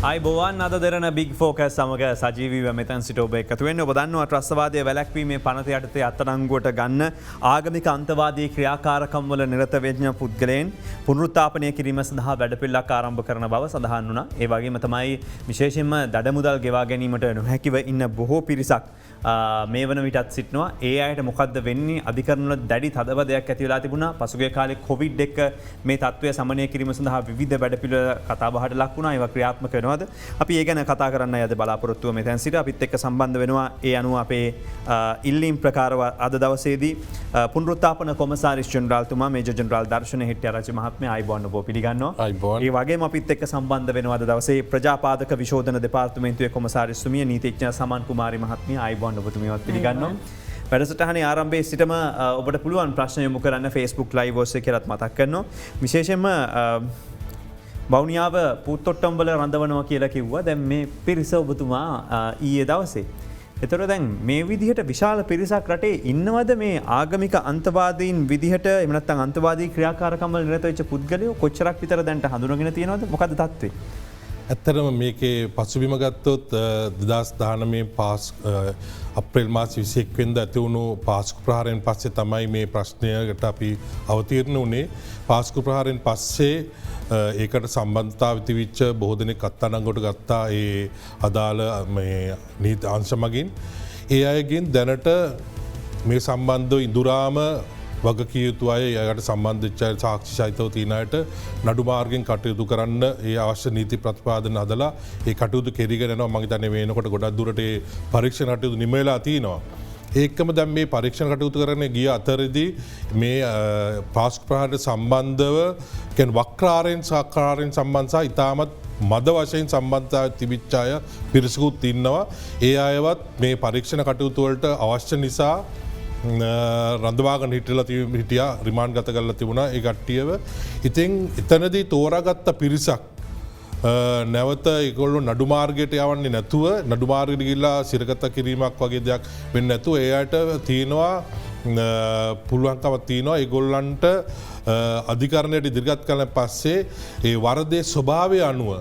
අයිබෝවන් අද දෙරන බික් ෆෝකස් සමග සජීවීව මෙතැන් සිට ඔබ එකතුවෙන් ඔබ දන්නවා ත්‍රස්වාදය වැලැක්වීමේ පනත යටතේ අත්අඩංගුවට ගන්න ආගමික අන්තවාදී ක්‍රියාකාරකම්වල නිරත වෙච්ඥ පුද්ගලයන් පුනරුත්ථාපනය කිරීම සඳහා වැඩපිල්ලක් ආරම්භ කරන බව සඳහන් වුණා. ඒ වගේම තමයි විශේෂයෙන්ම දඩමුදල් ගෙවා ගැනීමට නොහැකිව ඉන්න බොහෝ පිරිසක් මේ වන විටත් සිටනවා. ඒ අයට මොකද්ද වෙන්නේ? අධිකරණවල දැඩි තදබදයක් ඇති වෙලා තිබුණා. පසුගිය කාලේ කොවිඩ් එක මේ තත්ත්වය සමනය කිරීම සඳහා විවිධ වැඩපිළිවෙළ කතාබහට ලක් වුණා. ඒවා ක්‍රියාත්මක වෙනවා. අපි ඒ ගැන කතා කරන්න යද බලාපොරොත්තුව මෙතැන් සිට අපිත් එක්ක සම්බන්ධ වෙනවා. ඒ අනුව අපේ ඉල්ලීම් ප්‍රකාරව අද දවසේදී පුනරුත්ථාපන කොමසාරිස් ජෙනරාල්තුමා මේජර් ජෙනරාල් දර්ශන හෙට්ටිආරච්චි මහත්මයා අයිබෝන් ඔබ පිළිගන්නවා. ඒ වගේම අපිත් එක්ක සම්බන්ධ වෙනවා අද දවසේ ප්‍රජාපාදක විශෝධන දෙපාර්තමේන්තුවේ කොමසාරිස්තුමිය නීතිඥ සමන් කුමාරි මහත්මිය අයිබෝන් ඔබතුමියවත් පිළිගන්නවා. වැඩසටහනේ ආරම්භයේ සිටම ඔබට පුළුවන් ප්‍රශ්න යොමු කරන්න Facebook live ඔස්සේ කියලාත් මතක් කරනවා. විශේෂයෙන්ම බෞනියාව පුත්තොට්ටම්බල රඳවනවා කියලා කිව්වා. දැන් මේ පිරිස ඔබතුමා ඊයේ දවසේ. එතකොට දැන් මේ විදිහට විශාල පිරිසක් රටේ ඉන්නවද මේ ආගමික අන්තවාදීන් විදිහට එහෙම නැත්නම් අන්තවාදී ක්‍රියාකාරකම් වල නිරත වෙච්ච පුද්ගලයෝ කොච්චරක් විතර දැන්ට හඳුනගෙන තියෙනවද? මොකද්ද තත්ත්වය? ඇත්තරම මේකේ පසුබිම ගත්තොත් 2019 අප්‍රේල් මාස 21 වෙනිදා ඇතිවුණු පාස්කු ප්‍රහාරයෙන් පස්සේ තමයි මේ ප්‍රශ්නයකට අපි අවතීර්ණ වුණේ. පාස්කු ප්‍රහාරයෙන් පස්සේ ඒකට සම්බන්ධතාව තිවිච්ච බොහෝ දෙනෙක් අත්අඩංගුවට ගත්තා ඒ අදාළ නීති අංශ මගින්. ඒ අයගෙන් දැනට මේ සම්බන්ධව ඉඳුරාම වගකිය යුතු අය යට සම්බන්ධ සාක්ෂි සහිතව තියෙන අයට නඩු මාර්ගෙන් කටයුතු කරන්න ඒ අවශ්‍ය නීති ප්‍රතිපාදන හදලා ඒ කටයුතු කෙරීගෙන යනවා. මම හිතන්නේ මේනකොට ගොඩක් දුරට ඒ පරීක්ෂණ කටයුතු නිම වෙලා තියෙනවා. ඒකම දැන් මේ පරීක්ෂණ කටයුතු කරන්න ගිය අතරදී මේ පාස්කු ප්‍රහාරයට සම්බන්ධව කියන්නේ වක්‍රාරයෙන් සාකාරයෙන් සම්බන්ධ සහ ඉතාමත් මද වශයෙන් සම්බන්ධතාවය තිබිච්ච අය පිරිසකුත් ඉන්නවා. ඒ අයවත් මේ පරීක්ෂණ කටයුතු වලට අවශ්‍ය නිසා රඳවාගෙන හිටියා රිමාන්ඩ් ගත කරලා තිබුණා ඒ කට්ටියව. ඉතින් එතනදී තෝරාගත්ත පිරිසක් නැවත ඒගොල්ලෝ නඩු මාර්ගයට යවන්නේ නැතුව නඩු මාර්ගයට ගිහිල්ලා සිරගත කිරීමක් වගේ දෙයක් වෙන්නේ නැතුව ඒ අයට තියෙනවා පුළුවන්කමක් තියෙනවා ඒගොල්ලන්ට අධිකරණයට ඉදිරිපත් කළාන් පස්සේ ඒ වරදේ ස්වභාවය අනුව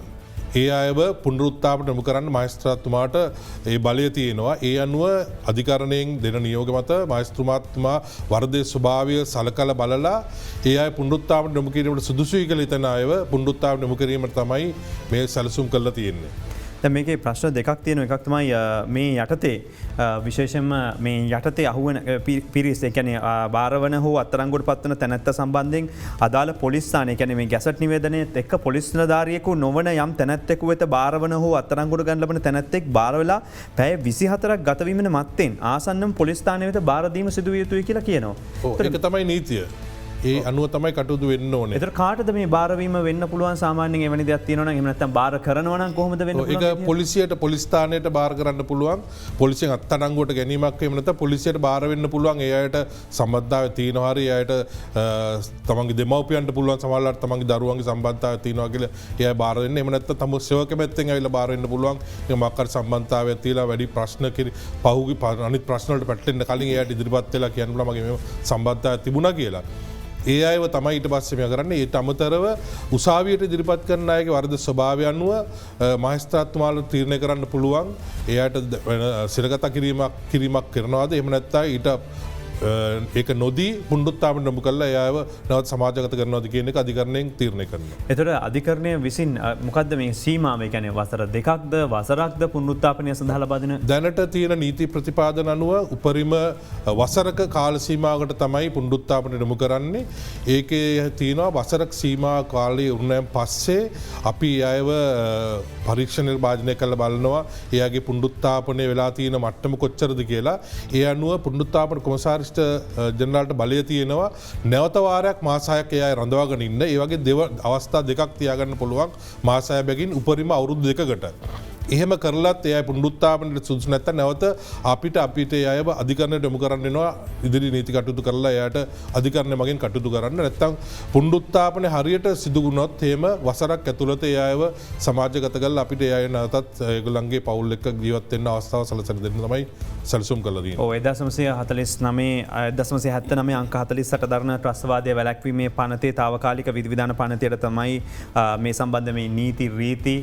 ඒ අයව පුනරුත්ථාපනයට යොමු කරන්න මහේස්ත්‍රාත්තුමාට ඒ බලය තියෙනවා. ඒ අනුව අධිකරණයෙන් දෙන නියෝග මත මහේස්ත්‍රාත්තුමා වරදේ ස්වභාවය සලකලා බලලා ඒ අය පුනරුත්ථාපනයට යොමු කිරීමට සුදුසුයි කියලා හිතන අයව පුනරුත්ථාපනයට යොමු කිරීමට තමයි මේ සැලසුම් කරලා තියෙන්නේ. දැන් මේකේ ප්‍රශ්න දෙකක් තියෙනවා. එකක් තමයි මේ යටතේ විශේෂයෙන්ම මේ යටතේ අහුවෙන පිරිස, ඒ කියන්නේ බාරවන හෝ අත්අඩංගුවට පත්වන තැනැත්ත සම්බන්ධයෙන් අදාළ පොලිස් ස්ථානය, ඒ කියන්නේ මේ ගැසට් නිවේදනයේත් එක්ක පොලිස් නිලධාරියෙකු නොවන යම් තැනැත්තෙකු වෙත බාරවන හෝ අත්අඩංගුවට ගන්න ලබන තැනැත්තෙක් බාර වෙලා පැය 24ක් ගත වීමෙන් මත්තෙන් ආසන්නම පොලිස් ස්ථානය වෙත බාර දීම සිදු විය යුතුයි කියලා කියනවා. ඒක තමයි නීතිය. ඒ අනුව තමයි කටයුතු වෙන්න ඕනේ. ඒතර කාටද මේ බාරවීම වෙන්න පුළුවන්? සාමාන්‍යයෙන් එවැනි දෙයක් තියෙනවා නම් එහෙම නැත්නම් බාර කරනවා නම් කොහොමද වෙන්න පුළුවන්? ඒක පොලිසියට පොලිස් ස්ථානයට බාර කරන්න පුළුවන්. පොලිසියෙන් අත්අඩංගුවට ගැනීමක් එහෙම නැත්නම් පොලිසියට බාර වෙන්න පුළුවන්. ඒ අයට සම්බන්ධතාවය තියෙනවා හරි ඒ අයට තමන්ගේ දෙමව්පියන්ට පුළුවන් සමහරවිට තමන්ගේ දරුවන්ගේ සම්බන්ධතාවය තියෙනවා කියලා ඒ අය බාර දෙන්න. එහෙම නැත්නම් තම සේවක පැත්තෙන් ඇවිල්ලා බාර වෙන්න පුළුවන්. ඒ මොකක්ද සම්බන්ධතාවයක් තියලා වැඩි ප්‍රශ්න පහුගි අනිත් ප්‍රශ්න වලට පැටලෙන්න කලින් ඒ අයට ඉදිරිපත් වෙලා කියන්න පුළුවන් මගේ මේ සම්බන්ධතාවය තිබුණා කියලා. ඒ අයව තමයි ඊට පස්සේ මේ කරන්නේ. ඊට අමතරව උසාවියට ඉදිරිපත් කරන අයගේ වරද ස්වභාවය අනුව මහේස්ත්‍රාත්තුමාලා තීරණය කරන්න පුළුවන්. ඒ අයට සිරගත කිරීමක් කරනවාද එහෙම නැත්නම් ඊට ඒක නොදී පුනරුත්ථාපනයට යොමු කළා ඒ අයව නැවත සමාජගත කරනවාද කියන එක අධිකරණයෙන් තීරණය කරනවා. ඒතර අධිකරණය විසින් මොකද්ද මේ සීමාව? ඒ කියන්නේ වසර දෙකක්ද වසරක්ද පුනරුත්ථාපනය සඳහා ලබා දෙන? දැනට තියෙන නීති ප්‍රතිපාදන අනුව උපරිම වසරක කාල සීමාවකට තමයි පුනරුත්ථාපනයට යොමු කරන්නේ. ඒකේ තියෙනවා වසරක සීමා කාලය උරුමයෙන් පස්සේ අපි අයව පරීක්ෂණ නිර්මාණය කරලා බලනවා එයාගේ පුනරුත්ථාපනය වෙලා තියෙන මට්ටම කොච්චරද කියලා. ඒ අනුව පුනරුත්ථාපන කොමසාරිස් ජනරාල්ට බලය තියෙනවා නැවත වාරයක් මාස 6ක් ඒ අය රඳවාගෙන ඉන්න. ඒ වගේ අවස්ථා දෙකක් තියාගන්න පුළුවන් මාස 6 බැගින් උපරිම අවුරුදු 2කට. එහෙම කරලත් ඒ අය පුනරුත්ථාපනයට සුදුසු නැත්නම් නැවත අපිට ඒ අයව අධිකරණයට යොමු කරන්න වෙනවා. ඉදිරි නීති කටයුතු කරලා එයාට අධිකරණය මගින් කටයුතු කරන්න. නැත්නම් පුනරුත්ථාපනය හරියට සිදු වුණොත් එහෙම වසරක් ඇතුළත ඒ අයව සමාජගත කරලා අපිට ඒ අය නැවතත් ඒගොල්ලන්ගේ පවුල් එක්ක ජීවත් වෙන්න අවස්ථාව සැලසෙන්න දෙන්න තමයි සැලසුම් කළදී. එදසමසය 1979 අංක 48 දරන ත්‍රස්වාදය වැලැක්වීමේ පනතේ තාවකාලික විධවිධාන පනතයට තමයි මේ සම්බන්ධ මේ නීති රීති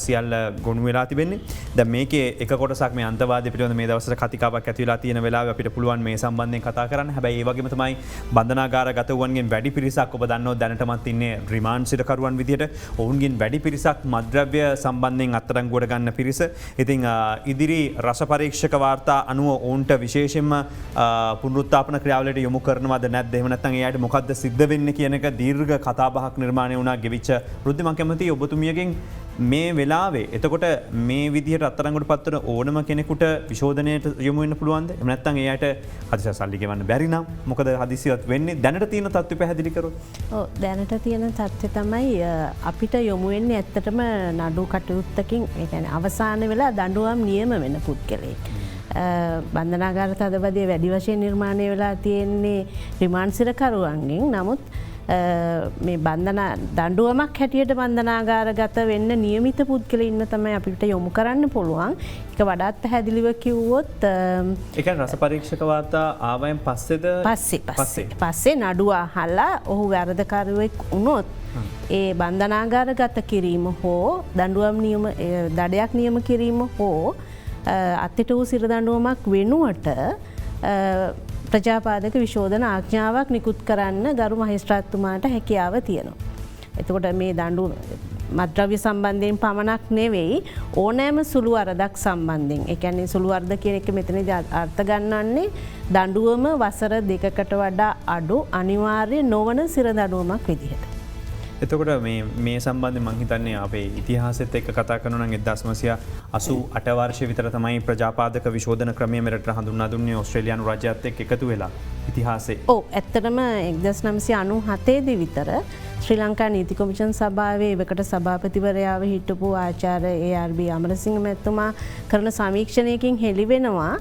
සියල්ල ගොුණු වෙලා තිබෙන්නේ. ද මේක එක කොටසක් මේ අන්තවාද පිළිබඳ මේ දවසට කතිකාවක් ඇතිවලා තියෙන වෙලාව අපිට පුළුවන් මේ සම්බන්ධයෙන් කතා කරන්න. හැබැයි ඒ වගේම තමයි බන්ධනාගාරගතවන්ගෙන් වැඩි පිරිසක් ඔබ දන්නව දැනටමත් ඉන්නේ රිමාන්ඩ් සිරකරුවන් විදියට ඔවුන්ගෙන් වැඩි පිරිසක් මද්‍රව්‍ය සම්බන්ධයෙන් අත්අඩංගුවට ගන්න පිරිස. ඉතින් ඉදිරි රස පරීක්ෂක වාර්තා අනුව ඔවුන්ට විශේෂයෙන්ම පුනරුත්ථාපන ක්‍රියාවලට යොමු කරනවද නැද්ද එහෙම නැත්නම් එයාට මොකද්ද සිද්ධ වෙන්නේ කියන එක දීර්ඝ කතාබහක් නිර්මාණය වුණා ගෙවිච්ච වෘද්ධි මම කැමතියි ඔබතුමියගෙන් මේ වෙලාවේ එතකොට මේ විදිහට අත්අඩංගුවට පත්වන ඕනම කෙනෙකුට විශෝධනයට යොමු වෙන්න පුළුවන්ද? එහෙම නැත්නම් එයාට හදිසිය සල්ලි ගෙවන්න බැරි නම් මොකද හදිසියවත් වෙන්නේ? දැනට තියෙන තත්ත්වය පැහැදිලි කරොත්. ඔව් දැනට තියෙන තත්ත්වය තමයි අපිට යොමු වෙන්නේ ඇත්තටම නඩු කටයුත්තකින් ඒ කියන්නේ අවසාන වෙලා දඬුවම් නියම වෙන පුද්ගලයෙක්. බන්ධනාගාර තදබදය වැඩි වශයෙන් නිර්මාණය වෙලා තියෙන්නේ රිමාන්ඩ් සිරකරුවන්ගෙන්. නමුත් මේ දඬුවමක් හැටියට බන්ධනාගාරගත වෙන්න නියමිත පුද්ගලයින්ව තමයි අපිට යොමු කරන්න පුළුවන්. ඒක වඩාත් පැහැදිලිව කිව්වොත් ඒ කියන්නේ රස පරීක්ෂක වාර්තා ආවයන් පස්සේද? පස්සේ නඩුව අහලා ඔහු වැරදකරුවෙක් වුණොත් ඒ බන්ධනාගාරගත කිරීම හෝ දඬුවම් නියම දඩයක් නියම කිරීම හෝ අත්තිට වූ සිරදඬුවමක් වෙනුවට ප්‍රජාපාදක විශෝධන ආඥාවක් නිකුත් කරන්න ගරු මහේස්ත්‍රාත්තුමාට හැකියාව තියෙනවා. එතකොට මේ දඬු මද්‍රව්‍ය සම්බන්ධයෙන් පමණක් නෙවෙයි ඕනෑම සුළු වරදක් සම්බන්ධයෙන්. ඒ කියන්නේ සුළු වරද කියන එක මෙතනදී අර්ථ ගන්නන්නේ දඬුවම වසර 2කට වඩා අඩු අනිවාර්ය නොවන සිරදඬුවමක් විදිහට. එතකොට මේ සම්බන්ධ මංහිතන්නේ අපේ ඉතිහාසෙත් එක් කතා කරන 1988 වර්ෂය විතර තමයි ප්‍රජාපාදක විශෝධන ක්‍රමය මෙරට හඳුන්නා දුන්නේ ඕස්ට්‍රේලියානු රජයත් එක්ක එකතු වෙලා ඉතිහාසයේ. ඔව් ඇත්තටම 1997 විතර ශ්‍රී ලංකා නීති කොමිෂන් සභාවේ එවකට සභාපතිවරයාව හිටපු ආචාර්ය ARB අමරසිංහ මැතිතුමා කරන සමීක්ෂණයකින් හෙළි වෙනවා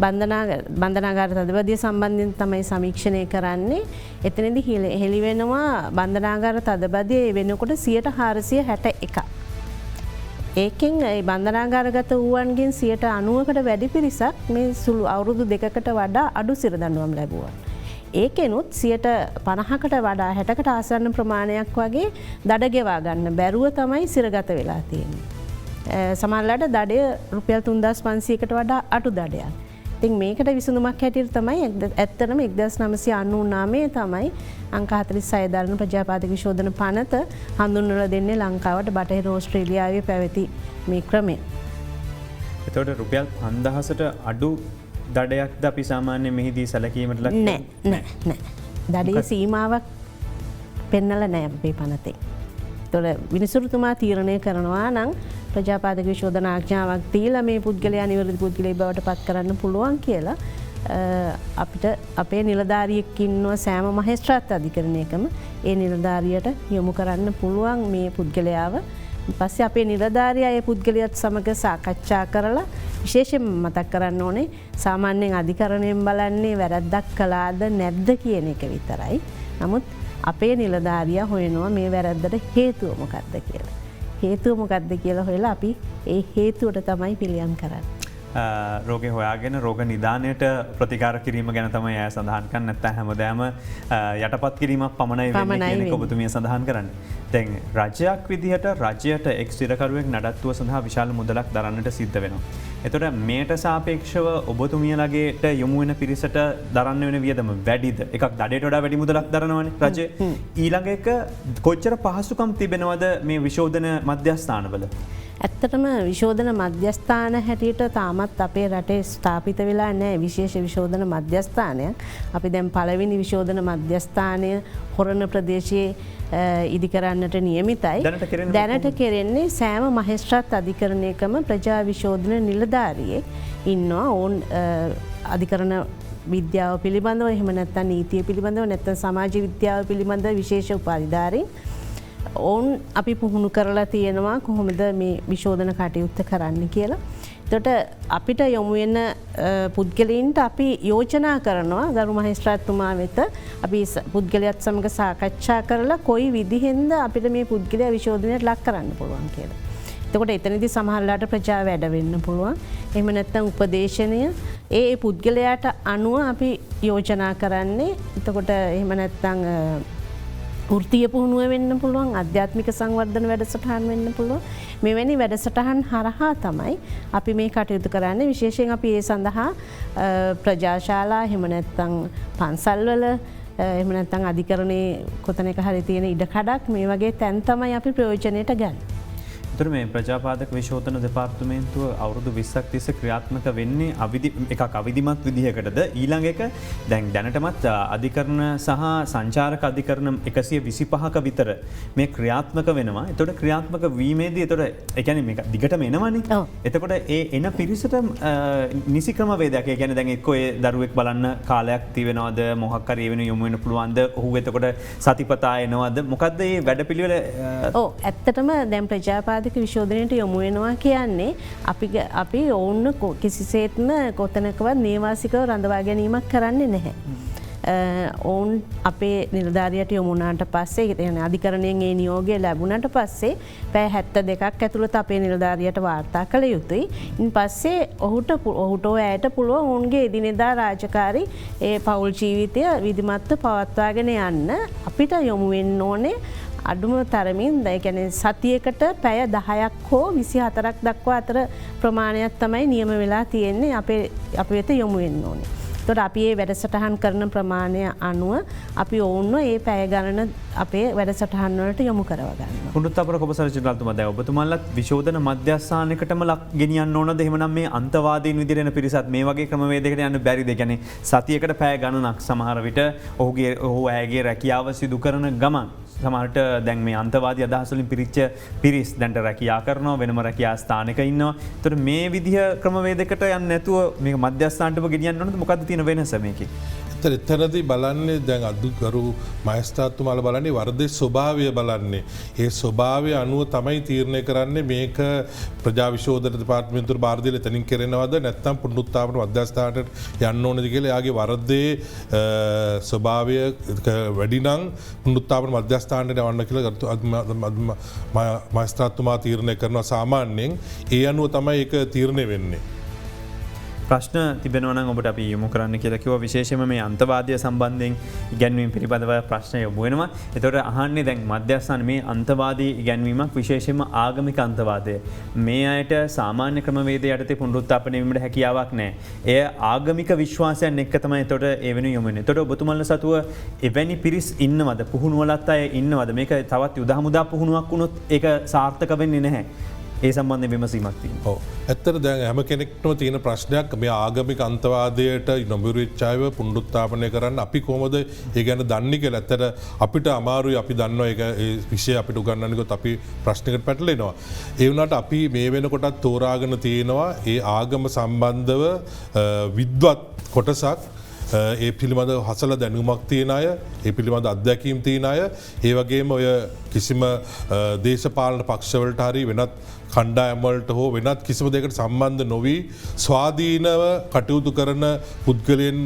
බන්ධනාගාර තදබදිය සම්බන්ධයෙන් තමයි සමීක්ෂණය කරන්නේ. එතනදි හෙළි වෙනවා බන්ධනාගාර තදබදිය වෙනකොට 461. ඒකෙන් බන්ධනාගාරගත වූවන්ගෙන් 90%කට වැඩි පිරිසක් මේ සුළු අවුරුදු 2කට වඩා අඩු සිරදඬුවම් ලැබුවා. ඒකෙනුත් 50%කට වඩා 60කට ආසන්න ප්‍රමාණයක් වගේ දඩ ගෙවා ගන්න බැරුව තමයි සිරගත වෙලා තියෙන්නේ. සමහරවිට දඩය රුපියල් 3500කට වඩා අඩු දඩයක්. ඉතින් මේකට විසඳුමක් හැටියට තමයි ඇත්තටම 1999 තමයි අංක 46 දරන ප්‍රජාපාදක විශෝධන පනත හඳුන්වලා දෙන්නේ ලංකාවට බටහිර ඕස්ට්‍රේලියාවේ පැවති මේ ක්‍රමය. එතකොට රුපියල් 5000ට අඩු දඩයක්ද අපි සාමාන්‍යයෙන් මෙහිදී සැලකීමට ලක් නෑ. දඩේ සීමාවක් පෙන්නලා නෑ අපේ පනතේ. එතකොට විනිසුරුතුමා තීරණය කරනවා නම් ප්‍රජාපාදක විශෝධන ආඥාවක් දීලා මේ පුද්ගලයා නිවැරදි පුද්ගලයෙක් බවට පත් කරන්න පුළුවන් කියලා අපිට අපේ නිලධාරියෙක් ඉන්නවා සෑම මහේස්ත්‍රාත් අධිකරණයකම ඒ නිලධාරියට යොමු කරන්න පුළුවන් මේ පුද්ගලයාව. පස්සේ අපේ නිලධාරියා ඒ පුද්ගලයාත් සමග සාකච්ඡා කරලා විශේෂයෙන් මතක් කරන්න ඕනේ සාමාන්‍යයෙන් අධිකරණයෙන් බලන්නේ වැරද්දක් කළාද නැද්ද කියන එක විතරයි. නමුත් අපේ නිලධාරියා හොයනවා මේ වැරද්දට හේතුව මොකක්ද කියලා. හේතුව මොකක්ද කියලා හොයලා අපි ඒ හේතුවට තමයි පිළියම් කරන්නේ. රෝග හොයාගෙන රෝග නිධානයට ප්‍රතිකාර කිරීම ගැන තමයි ඇය සඳහන් කරන්න. නැත්නම් හැමදාම යටපත් කිරීමක් පමණයි වෙන්නේ කියන එක ඔබතුමිය සඳහන් කරන්නේ. දැන් රජයක් විදිහට රජයට එක් සිරකරුවෙක් නඩත්තුව සඳහා විශාල මුදලක් දරන්නට සිද්ධ වෙනවා. එතකොට මේට සාපේක්ෂව ඔබතුමියලගේට යොමු වෙන පිරිසට දරන්න වෙන වියදම වැඩිද? එකක් දඩේට වඩා වැඩි මුදලක් දරනවනේ රජය. ඊළඟ එක කොච්චර පහසුකම් තිබෙනවද මේ විශෝධන මධ්‍යස්ථානවල? ඇත්තටම විශෝධන මධ්‍යස්ථාන හැටියට තාමත් අපේ රටේ ස්ථාපිත වෙලා නැහැ විශේෂ විශෝධන මධ්‍යස්ථානයක්. අපි දැන් පළවෙනි විශෝධන මධ්‍යස්ථානය හොරණ ප්‍රදේශයේ ඉදි කරන්නට නියමිතයි. දැනට කෙරෙන්නේ සෑම මහේස්ත්‍රාත් අධිකරණයකම ප්‍රජා විශෝධන නිලධාරියෙක් ඉන්නවා. ඔවුන් අධිකරණ විද්‍යාව පිළිබඳව එහෙම නැත්නම් නීතිය පිළිබඳව නැත්නම් සමාජ විද්‍යාව පිළිබඳව විශේෂ උපාධිධාරීන් ඔවුන් අපි පුහුණු කරලා තියෙනවා කොහොමද මේ විශෝධන කටයුත්ත කරන්න කියලා. එතකොට අපිට යොමු වෙන පුද්ගලයින්ට අපි යෝජනා කරනවා ගරු මහේස්ත්‍රාත්තුමා වෙත අපි පුද්ගලයාත් සමග සාකච්ඡා කරලා කොයි විදිහෙන්ද අපිට මේ පුද්ගලයා විශෝධනයට ලක් කරන්න පුළුවන් කියලා. එතකොට එතනදි සමහරලාට ප්‍රජාව වැඩ වෙන්න පුළුවන්. එහෙම නැත්නම් උපදේශනය ඒ පුද්ගලයාට අනුව අපි යෝජනා කරන්නේ. එතකොට එහෙම නැත්නම් වෘත්තීය පුහුණුව වෙන්න පුළුවන්, ආධ්‍යාත්මික සංවර්ධන වැඩසටහන් වෙන්න පුළුවන්. මෙවැනි වැඩසටහන් හරහා තමයි අපි මේ කටයුතු කරන්නේ. විශේෂයෙන් අපි ඒ සඳහා ප්‍රජාශාලා එහෙම නැත්නම් පන්සල්වල එහෙම නැත්නම් අධිකරණයේ කොතනක හරි තියෙන ඉඩකඩක් මේ වගේ තැන් තමයි අපි ප්‍රයෝජනයට ගන්න. එතකොට මේ ප්‍රජාපාදක විශෝධන දෙපාර්තමේන්තුව අවුරුදු 20ක් තිස්සේ ක්‍රියාත්මක වෙන්නේ එකක් අවිධිමත් විදිහකටද ඊළඟ එක දැන් දැනටමත් අධිකරණ සහ සංචාරක අධිකරණ 125ක විතර මේ ක්‍රියාත්මක වෙනවා. එතකොට ක්‍රියාත්මක වීමේදී එතකොට ඒ කියන්නේ මේක දිගටම එනවනේ. එතකොට ඒ එන පිරිසට නිසි ක්‍රමවේදයක් ඒ කියන්නේ දැන් එක්කෝ ඒ දරුවෙක් බලන්න කාලයක් තියෙනවද මොකක් හරි ඒ වෙන යොමු වෙන්න පුළුවන්ද ඔහු එතකොට සතිපතා එනවද මොකද්ද මේ වැඩපිළිවෙල? ඔව් ඇත්තටම දැන් ප්‍රජාපාදක විශෝධනයට යොමු වෙනවා කියන්නේ අපි ඔවුන් කිසිසේත්ම කොතනකවත් නේවාසිකව රඳවා ගැනීමක් කරන්නේ නැහැ. ඔවුන් අපේ නිලධාරියට යොමුණාට පස්සේ අධිකරණයෙන් ඒ නියෝගය ලැබුණට පස්සේ පැය 72ක් ඇතුළත අපේ නිලධාරියට වාර්තා කළ යුතුයි. ඉන් පස්සේ ඔහුට ඇයට පුළුවන් ඔවුන්ගේ එදිනෙදා රාජකාරී ඒ පවුල් ජීවිතය විධිමත්ව පවත්වාගෙන යන්න අපිට යොමු වෙන්න ඕනේ. අඩුම තරමින් දැකැන සතියකට පැය 10ක් හෝ 24ක් දක්වා අතර ප්‍රමාණයක් තමයි නියම වෙලා තියෙන්නේ අප වෙත යොමු වෙන්න ඕනේ. එතකොට අපි මේ වැඩසටහන් කරන ප්‍රමාණය අනුව අපි ඔවුන්ව මේ පැය ගණන අපේ වැඩසටහන් වලට යොමු කරව ගන්නවා. පුණුත්තාපර කොපසාර ජනරාල්තුමා දැන් ඔබතුමාලත් විශෝධන මධ්‍යස්ථානයකටම එහෙමනම් මේ අන්තවාදීන් විදිහට එන පිරිසත් මේ වගේ ක්‍රමවේදයකට යන්න බැරිද? ඒ කියන්නේ සතියකට පැය ගණනක් සමහර විට ඔහු ඇයගේ රැකියාව සිදු කරන ගමන් සමහරට දැන් මේ අන්තවාදී අදහස් වලින් පිරිච්ච පිරිස් දැන්ට රැකියා කරනවා වෙනම රැකියා ස්ථානයක ඉන්නවා. ඒතර මේ විදිහ ක්‍රමවේදයකට යන්නේ නැතුව මේක මධ්‍යස්ථානටම ගෙනියන්න ඕනද? මොකද්ද තියෙන වෙනස මේකේ? එතනදී බලන්නේ දැන් අදුකරු මහේස්ත්‍රාත්තුමාලා බලන්නේ වරදේ ස්වභාවය බලන්නේ. ඒ ස්වභාවය අනුව තමයි තීරණය කරන්නේ මේක ප්‍රජා විශෝධන දෙපාර්තමේන්තුවට බාර දීලා එතනින් කරනවද නැත්නම් පුනරුත්ථාපන මධ්‍යස්ථානට යන්න ඕනද කියලා එයාගේ වරදේ ස්වභාවය වැඩි නම් පුනරුත්ථාපන මධ්‍යස්ථානට යවන්න කියලා මහේස්ත්‍රාත්තුමා තීරණය කරනවා සාමාන්‍යයෙන්. ඒ අනුව තමයි ඒක තීරණය වෙන්නේ. ප්‍රශ්න තිබෙනවා නම් ඔබට අපි යොමු කරන්න කියලා කිව්වා. විශේෂයෙන්ම මේ අන්තවාදය සම්බන්ධයෙන් ඉගැන්වීම් පිළිබඳව ප්‍රශ්න යොමු වෙනවා. ඒතකොට අහන්නේ දැන් මධ්‍යස්ථාන මේ අන්තවාදී ඉගැන්වීමක් විශේෂයෙන්ම ආගමික අන්තවාදය. මේ අයට සාමාන්‍ය ක්‍රමවේද යටතේ පුනරුත්ථාපනය වීමට හැකියාවක් නැහැ. එය ආගමික විශ්වාසයන් එක්ක තමයි ඒතකොට ඒ වෙනුවෙන් යොමු වෙන්නේ. ඒතකොට ඔබතුමන්ලා සතුව එවැනි පිරිස් ඉන්නවද? පුහුණුවලත් අය ඉන්නවද? මේක තවත් යුද හමුදා පුහුණුවක් වුණොත් ඒක සාර්ථක වෙන්නේ නැහැ. ඒ සම්බන්ධ විමසීමක් තියෙනවා. ඇත්තට දැන් හැම කෙනෙක්ටම තියෙන ප්‍රශ්නයක් මේ ආගමික අන්තවාදයට නොඹුරු වෙච්ච අයව පුනරුත්ථාපනය කරන්න අපි කොහොමද ඒ ගැන දන්නේ කියලා. ඇත්තට අපිට අමාරුයි අපි දන්නවා ඒක ඒ විෂය අපිට උගන්වන්න ගියොත් අපි ප්‍රශ්නයකට පැටලෙනවා. ඒ වුණාට අපි මේ වෙනකොටත් තෝරාගෙන තියෙනවා ඒ ආගම සම්බන්ධව විද්වත් කොටසක් ඒ පිළිබඳ හසල දැනුමක් තියෙන අය ඒ පිළිබඳ අත්දැකීම් තියෙන අය ඒ වගේම ඔය කිසිම දේශපාලන පක්ෂවලට හරි වෙනත් කණ්ඩායම්වලට හෝ වෙනත් කිසිම දෙයකට සම්බන්ධ නොවී ස්වාධීනව කටයුතු කරන පුද්ගලයන්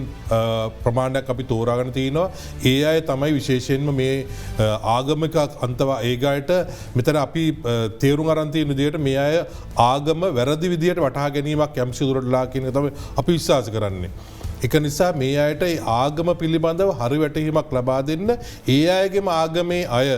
ප්‍රමාණයක් අපි තෝරාගෙන තියෙනවා. ඒ අය තමයි විශේෂයෙන්ම මේ ආගමික අන්තවා ඒගායට මෙතන අපි තේරුම් අරන් තියෙන විදිහට මේ අය ආගම වැරදි විදිහට වටහා ගැනීමක් යම්සි දුරටලා කියන එක තමයි අපි විශ්වාස කරන්නේ. එක නිසා මේ අයට ආගම පිළිබඳව හරි වැටහීමක් ලබා දෙන්න ඒ අයගේම ආගමේ අය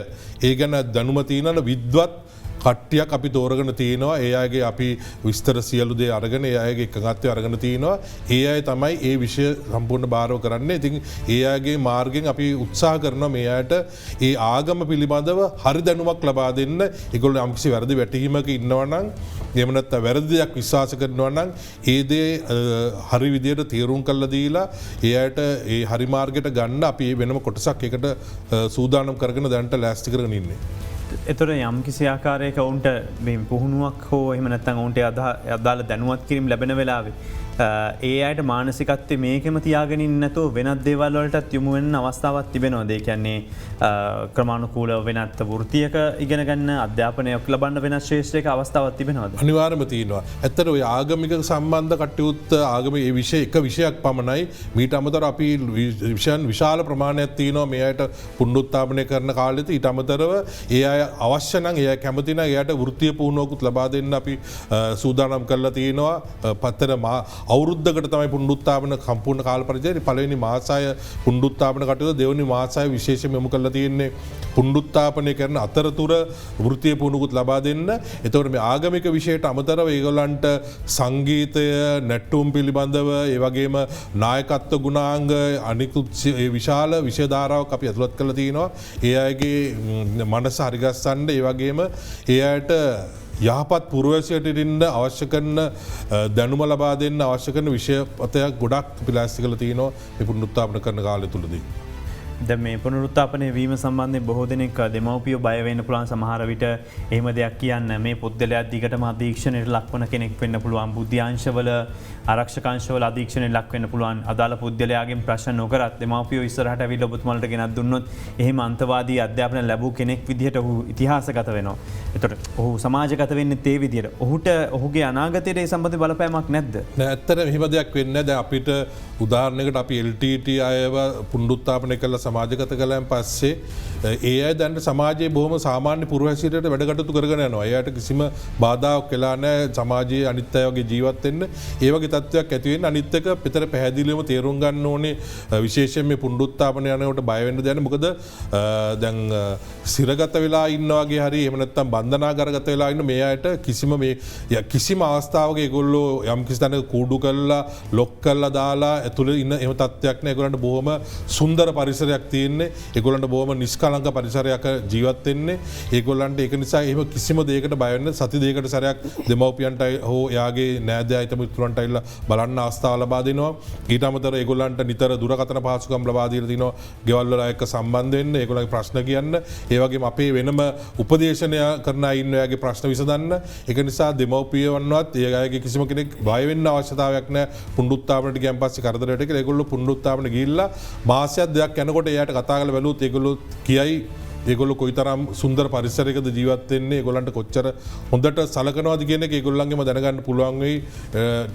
ඒ ගැන දැනුම තියෙන විද්වත් කට්ටියක් අපි තෝරගෙන තියෙනවා. ඒ අයගේ අපි විස්තර සියලු දේ අරගෙන ඒ අයගේ එකඟත්වය අරගෙන තියෙනවා. ඒ අය තමයි ඒ විෂය සම්පූර්ණ භාරව කරන්නේ. ඉතින් ඒ අයගේ මාර්ගයෙන් අපි උත්සාහ කරනවා මේ අයට ඒ ආගම පිළිබඳව හරි දැනුමක් ලබා දෙන්න. ඒගොල්ලෝ යම්කිසි වැරදි වැටහීමක ඉන්නවා නම් එහෙම නැත්නම් වැරදි දෙයක් විශ්වාස කරනවා නම් ඒ දේ හරි විදියට තීරුම් කරලා දීලා ඒ අයට ඒ හරි මාර්ගයට ගන්න අපි වෙනම කොටසක් එකට සූදානම් කරගෙන දැනට ලෑස්ති කරගෙන ඉන්නේ. එතොට යම් කිසි ආකාරයක ඔවුන්ට පුහුණුවක් හෝ එහම නැත්තන් ඔවුන්ට අදාළ දැනුවත් කිරීම ලැබෙන වෙලාවේ ඒ අයට මානසිකත්වය මේකෙම තියාගෙනින් නැතුව වෙනත් දේවල්වලට යොමුවෙන් අවස්ථාවත් තිබෙනවාදේ කියන්නේ ක්‍රමාණුකූල වෙනත් වෘතියක ඉගෙනගන්න අධ්‍යාපනයක් ලබන්න වෙන ශ්‍රේෂ්ඨයක අවස්ථාවත් තිබෙනවද? අනිවාර්යම තියෙනවා. ඇත්තට ඔය ආගමික සම්බන්ධ කටයුත්ත ආගම ඒ විෂය එක විෂයක් පමණයි. මීට අමතර අපි විෂයන් විශාල ප්‍රමාණයක් තියෙනවා මේ අයට පුනරුත්ථාපනය කරන කාලෙත්. ඊට අමතරව ඒ අය අවශ්‍ය නම් ඒ අය කැමති නම් එයාට වෘත්තීය පුහුණුවකුත් ලබා දෙන්න අපි සූදානම් කරලා තියෙනවා. පතර අවුරුද්දකට තමයි පුනරුත්ථාපන සම්පූර්ණ කාල පරිච්ඡේදය. පළවෙනි මාසය පුනරුත්ථාපන කටයුතු, දෙවෙනි මාසය විශේෂයෙන් යොමු කරලා තියෙන්නේ පුනරුත්ථාපනය කරන අතරතුර වෘත්තීය පුහුණුවකුත් ලබා දෙන්න. එතකොට මේ ආගමික විෂයට අමතරව ඒගොල්ලන්ට සංගීතය, නැට්ටුම් පිළිබඳව, ඒ වගේම නායකත්ව ගුණාංග, අනිකුත් විශාල විෂය ධාරාවක් අපි ඇතුළත් කරලා තියෙනවා. ඒ අයගේ මනස හරිගස්සන්න, ඒ වගේම ඒ අයට යහපත් පුරවැසියට ඉන්න අවශ්‍ය කරන දැනුම ලබා දෙන්න අවශ්‍ය කරන විෂය පතයක් ගොඩක් පිලාස්ති කරලා තියෙනවා මේ පුනරුත්ථාපන කරන කාලය තුලදී. ද මේ පුනරුත්ථාපනය වීම සම්බන්ධයෙන් බොහෝ දෙනෙක් දෙමව්පියෝ බය වෙන්න පුළුවන්. සමහර විට එහෙම දෙයක් කියන්න මේ පුද්ගලයා දිගටම අධීක්ෂණයට ලක්වන කෙනෙක් වෙන්න පුළුවන්. බුද්ධ්‍යාංශවල ආරක්ෂකාංශවල අධීක්ෂණයට ලක් වෙන්න පුළුවන්. අදාළ පුද්ගලයාගෙන් ප්‍රශ්න නොකරත් දෙමව්පියෝ ඉස්සරහට ඇවිල්ලා ඔබතුමාලට ගෙනත් දුන්නොත් එහෙම අන්තවාදී අධ්‍යාපන ලැබූ කෙනෙක් විදිහට ඔහු ඉතිහාසගත වෙනවා. එතකොට ඔහු සමාජගත වෙන්නේ ඒ විදිහට. ඔහුට ඔහුගේ අනාගතයේ ඒ සම්බන්ධ බලපෑමක් නැද්ද? නෑ, ඇත්තට මෙහෙම දෙයක් වෙන්නේ නැහැ. දැන් අපිට උදාහරණයකට අපි LTT අයව පුනරුත්ථාපනය කළ සමාජගත කළාන් පස්සේ ඒ අය දැන් සමාජයේ බොහොම සාමාන්‍ය පුරවැසියට වැඩ කටයුතු කරගෙන යනවා. එයාට කිසිම බාධාවක් වෙලා නැහැ සමාජයේ අනිත් අය වගේ ජීවත් වෙන්න. ඒ වගේ තත්ත්වයක් ඇති වෙන්න අනිත් එක පිටර පැහැදිලිවම තේරුම් ගන්න ඕනේ. විශේෂයෙන් මේ පුනරුත්ථාපනය යනකොට බය වෙන්න දෙන්නේ. මොකද දැන් සිරගත වෙලා ඉන්නා වගේ හරි එහෙම නැත්නම් බන්ධනාගාරගත වෙලා ඉන්න මේ අයට කිසිම අවස්ථාවක ඒගොල්ලෝ යම් කිසි තැනක කූඩු කරලා ලොක් කරලා දාලා ඇතුළේ ඉන්න එහෙම තත්ත්වයක් නෑ. ඒගොල්ලන්ට බොහොම සුන්දර පරිසරයක් තියෙන්නේ. ඒගොල්ලන්ට බොහොම නිෂ්කලංක පරිසරයක ජීවත් වෙන්නේ. ඒගොල්ලන්ට ඒක නිසා එහෙම කිසිම දෙයකට බය වෙන්න සති දෙකකට සැරයක් දෙමව්පියන්ට හෝ එයාගේ නෑදෑ හිතමු මිතුරන්ට ඇවිල්ලා බලන්න අවස්ථාව ලබා දෙනවා. ඊට අමතරව ඒගොල්ලන්ට නිතර දුරකථන පහසුකම් ලබා දීලා තිනවා. ගෙවල් වල එක්ක සම්බන්ධ වෙන්න, ඒගොල්ලන්ගේ ප්‍රශ්න කියන්න, ඒ වගේම අපේ වෙනම උපදේශනය කරන අය ඉන්න එයාගේ ප්‍රශ්න විසඳන්න. ඒක නිසා දෙමව්පියවන්වත් ඒ අයගේ කිසිම කෙනෙක් බය වෙන්න අවශ්‍යතාවයක් නෑ. පුනරුත්ථාපනයට ගියන් පස්සේ කරදරයට කියලා ඒගොල්ලෝ පුනරුත්ථාපන ගිහිල්ලා මාසයක් දෙකක් යනකොට එයාට කතා කරලා බැලුවොත් ඒගොල්ලෝ කියයි ඒගොල්ලෝ කොයිතරම් සුන්දර පරිසරයකද ජීවත් වෙන්නේ, ඒගොල්ලන්ට කොච්චර හොඳට සලකනවාද කියන එක ඒගොල්ලන්ගෙම දැනගන්න පුළුවන් වෙයි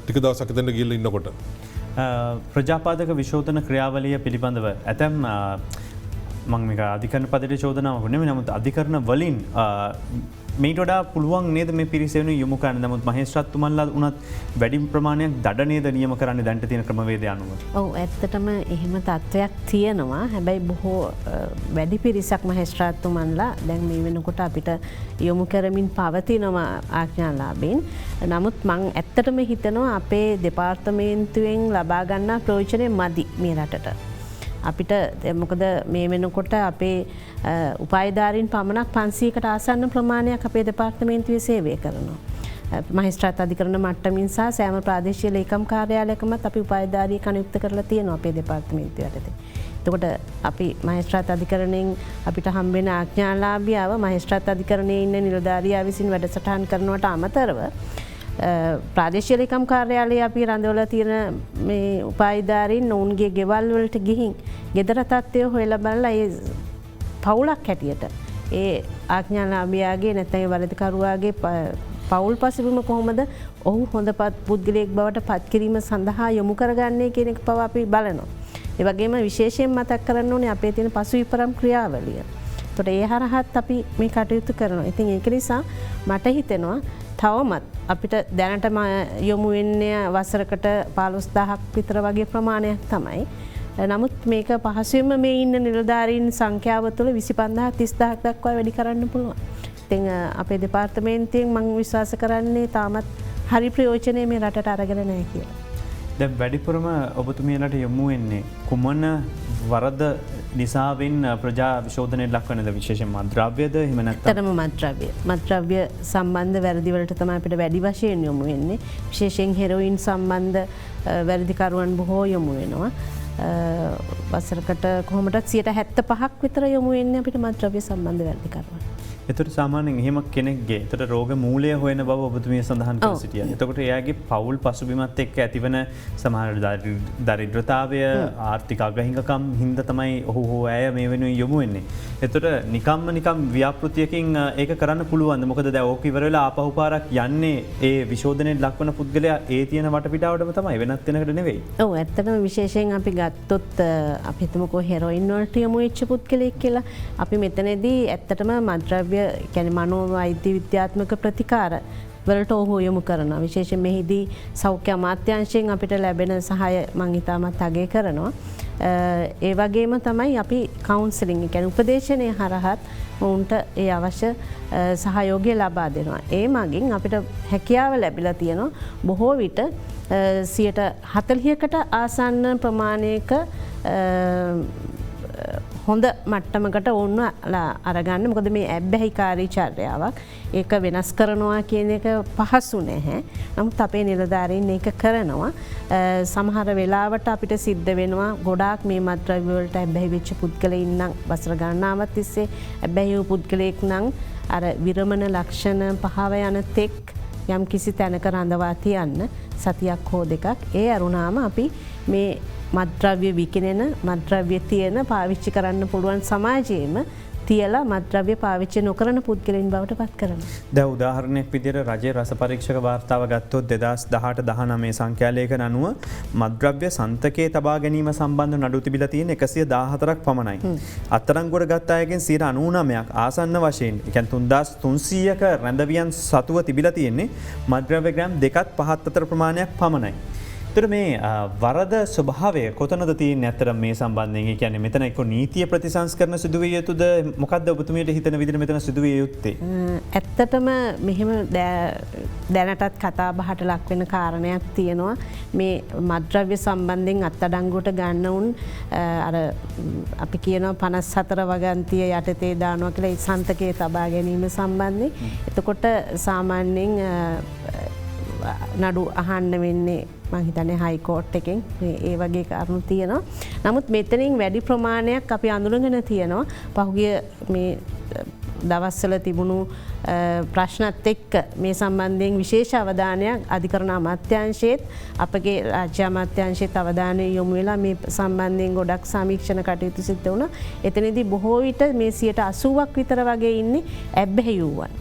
ටික දවසක් එතන ගිහිල්ලා ඉන්නකොට. ප්‍රජාපාදක විශෝධන ක්‍රියාවලිය පිළිබඳව ඇතැම් මං මේක අධිකරණ පදයට චෝදනාවක් නෙමෙයි, නමුත් අධිකරණ වලින් මේට වඩා පුළුවන් නේද මේ පිරිසෙනු යොමු කරන්න? නමුත් මහේස්ත්‍රාත්තුමන්ලා උනත් වැඩි ප්‍රමාණයක් දඩ නේද නියම කරන්න දැන්ට තියෙන ක්‍රමවේදය අනුව? ඔව්, ඇත්තටම එහෙම තත්ත්වයක් තියෙනවා. හැබැයි බොහෝ වැඩි පිරිසක් මහේස්ත්‍රාත්තුමන්ලා දැන් මේ වෙනකොට අපිට යොමු කරමින් පවතිනවා ආඥාලාභීන්. නමුත් මං ඇත්තටම හිතනවා අපේ දෙපාර්තමේන්තුවෙන් ලබා ගන්නා ප්‍රයෝජනය මදි මේ රටට. අපිට මොකද මේ වෙනකොට අපේ උපායධාරීන් පමණක් 500කට ආසන්න ප්‍රමාණයක් අපේ දෙපාර්තමේන්තුවේ සේවය කරනවා. මහේස්ත්‍රාත් අධිකරණ මට්ටමින් සහ සෑම ප්‍රාදේශීය ලේකම් කාර්යාලයකමත් අපි උපායධාරියෙක් නියුක්ත කරලා තියෙනවා අපේ දෙපාර්තමේන්තුව යටතේ. එතකොට අපි මහේස්ත්‍රාත් අධිකරණයෙන් අපිට හම්බෙන ආඥාලාභියව මහේස්ත්‍රාත් අධිකරණයේ ඉන්න නිලධාරියා විසින් වැඩසටහන් කරනවට අමතරව ප්‍රාදේශීය ලේකම් කාර්යාලයේ අපි රඳවලා තියෙන මේ උපායධාරීන් ඔවුන්ගේ ගෙවල් වලට ගිහින් ගෙදර තත්ත්වය හොයලා බලලා ඒ පවුලක් හැටියට ඒ ආඥාලාභියාගේ නැත්නම් වලදකරුවාගේ පවුල් පසුබිම කොහොමද ඔහු හොඳ පුද්ගලයෙක් බවට පත් කිරීම සඳහා යොමු කරගන්නේ කියන එක පව අපි බලනවා. ඒ වගේම විශේෂයෙන් මතක් කරන්න ඕනේ අපේ තියෙන පසුවිපරම් ක්‍රියාවලිය. ඒතකොට ඒ හරහත් අපි මේ කටයුතු කරනවා. ඉතින් ඒක නිසා මට හිතෙනවා තවමත් අපිට දැනටම යොමු වෙන්නේ වසරකට 15000ක් විතර වගේ ප්‍රමාණයක් තමයි. නමුත් මේක පහසුවෙන්ම මේ ඉන්න නිලධාරීන් සංඛ්‍යාව තුළ 25000 30000ක් දක්වා වැඩි කරන්න පුළුවන්. ඉතින් අපේ දෙපාර්තමේන්තුවෙන් මම විශ්වාස කරන්නේ තාමත් හරි ප්‍රයෝජනෙ මේ රටට අරගෙන නැහැ කියලා. දැන් වැඩිපුරම ඔබතුමියලට යොමු වෙන්නේ කුමන වරද නිසාවෙන් ප්‍රජා විශෝධනයට ලක්වනද? විශේෂයෙන් මත්ද්‍රව්‍යද එහෙම නැත්නම්? මත්ද්‍රව්‍ය සම්බන්ධ වැරදිවලට තමයි අපිට වැඩි වශයෙන් යොමු වෙන්නේ. විශේෂයෙන් හෙරොයින් සම්බන්ධ වැරදිකරුවන් බොහෝ යොමු වෙනවා. වසරකට කොහොමදත් 75ක් විතර යොමු වෙන්නේ අපිට මත්ද්‍රව්‍ය සම්බන්ධ වැරදිකරුවන්. එතුට සාමානෙන් එහෙම කෙනෙක්ගේ තට රෝග මූලය හොයන බව ඔබතුමිය සඳහන් කර සිටිය. එතකොට එයාගේ පවුල් පසුබිමත් එක්ක ඇතිවන සමහර දරිද්‍රතාවය ආර්ථික අගහිඟකම් හින්ද තමයි ඔහු හෝ ඇය මේ වෙනුවෙන් යොමු වෙන්නේ. එතකොට නිකම් ව්‍යාපෘතියකින් ඒක කරන්න පුළුවන්. මොකද දැන් ඕක ඉවරලා ආපහු පාරක් යන්නේ ඒ විශෝධනයේ ලක්වන පුද්ගලයා ඒ තියෙන වටපිටාවටම තමයි වෙනත් වෙනකට නෙවෙයි. ඔව් ඇත්තටම විශේෂයෙන් අපි ගත්තොත් අපි හිතමුකෝ හෙරොයින් වලට යොමු වෙච්ච පුද්ගලයෙක් කියලා. අපි මෙතනදී ඇත්තටම මත්ද්‍රව්‍ය කියන්නේ මනෝවෛද්‍ය විද්‍යාත්මක ප්‍රතිකාර වලට ඔහු යොමු කරනවා. විශේෂයෙන් මෙහිදී සෞඛ්‍ය අමාත්‍යාංශයෙන් අපිට ලැබෙන සහාය මම ඉතාමත් අගය කරනවා. ඒ වගේම තමයි අපි කවුන්සලින් කියන්නේ උපදේශනය හරහත් ඔවුන්ට ඒ අවශ්‍ය සහයෝගය ලබා දෙනවා. ඒ මගින් අපිට හැකියාව ලැබිලා තියෙනවා බොහෝ විට 40%කට ආසන්න ප්‍රමාණයක හොඳ මට්ටමකට ඔන්න අරගන්න. මොකද මේ ඇබ්බැහිකාරී චර්යාවක් ඒක වෙනස් කරනවා කියන එක පහසු නැහැ. නමුත් අපේ නිලධාරීන් ඒක කරනවා. සමහර වෙලාවට අපිට සිද්ධ වෙනවා ගොඩාක් මේ මත්ද්‍රව්‍ය වලට ඇබ්බැහි වෙච්ච පුද්ගලයින් නම් වසර ගණනාවක් තිස්සේ ඇබ්බැහි වූ පුද්ගලයෙක් නම් අර විරමණ ලක්ෂණ පහව යන තෙක් යම් කිසි තැනක රඳවා තියන්න සතියක් හෝ දෙකක් ඒ අරුණාම අපි මේ මත්ද්‍රව්‍ය විකිනෙන මත්ද්‍රව්‍ය තියෙන පාවිච්චි කරන්න පුළුවන් සමාජයේම තියලා මත්ද්‍රව්‍ය පාවිච්චි නොකරන පුද්ගලයන් බවට පත් කරනවා. දැන් උදාහරණයක් විදිහට රජයේ රස පරීක්ෂක වාර්තාව ගත්තොත් 2018-19 සංඛ්‍යාලයක අනුව මත්ද්‍රව්‍ය සන්තකයේ තබා ගැනීම සම්බන්ධ නඩු තිබිලා තියෙන 114ක් පමණයි. අත්අඩංගුවට ගත් අයගෙන් 99ක් ආසන්න වශයෙන් ඒ කියන්නේ 3300ක රැඳවියන් සතුව තිබිලා තියෙන්නේ මත්ද්‍රව්‍ය ග්‍රෑම් 2.5 අතර ප්‍රමාණයක් පමණයි. තර මේ වරද ස්වභාවය කොතනද තියෙන්නේ ඇත්තට මේ සම්බන්ධයෙන්? කියන්නේ මෙතන එක්ක නීතිය ප්‍රතිසංස්කරණ සිදු විය යුතුද? මොකද්ද ඔබතුමියට හිතන විදිහට මෙතන සිදු විය යුත්තේ? ඇත්තටම මෙහෙම දැනටත් කතා බහට ලක් වෙන කාරණයක් තියෙනවා. මේ මත්ද්‍රව්‍ය සම්බන්ධයෙන් අත්අඩංගුවට ගන්න උන් අර අපි කියනවා 54 වගන්තිය යටතේ දානවා කියලා ඒ සන්තකයේ තබා ගැනීම සම්බන්ධයෙන්. එතකොට සාමාන්‍යයෙන් නඩු අහන්න වෙන්නේ මම හිතන්නේ හයිකෝට් එකෙන් ඒ වගේ කරුණු තියෙනවා. නමුත් මෙතනින් වැඩි ප්‍රමාණයක් අපි අඳුනගෙන තියෙනවා. පහුගිය මේ දවස්වල තිබුණු ප්‍රශ්නත් එක්ක මේ සම්බන්ධයෙන් විශේෂ අවධානයක් අධිකරණ අමාත්‍යාංශයේත් අපගේ රාජ්‍ය අමාත්‍යාංශයේත් අවධානය යොමු වෙලා මේ සම්බන්ධයෙන් ගොඩක් සමීක්ෂණ කටයුතු සිද්ධ වුණා. එතනදී බොහෝ විට මේ 80%ක් විතර වගේ ඉන්නේ ඇබ්බැහි වූවන්.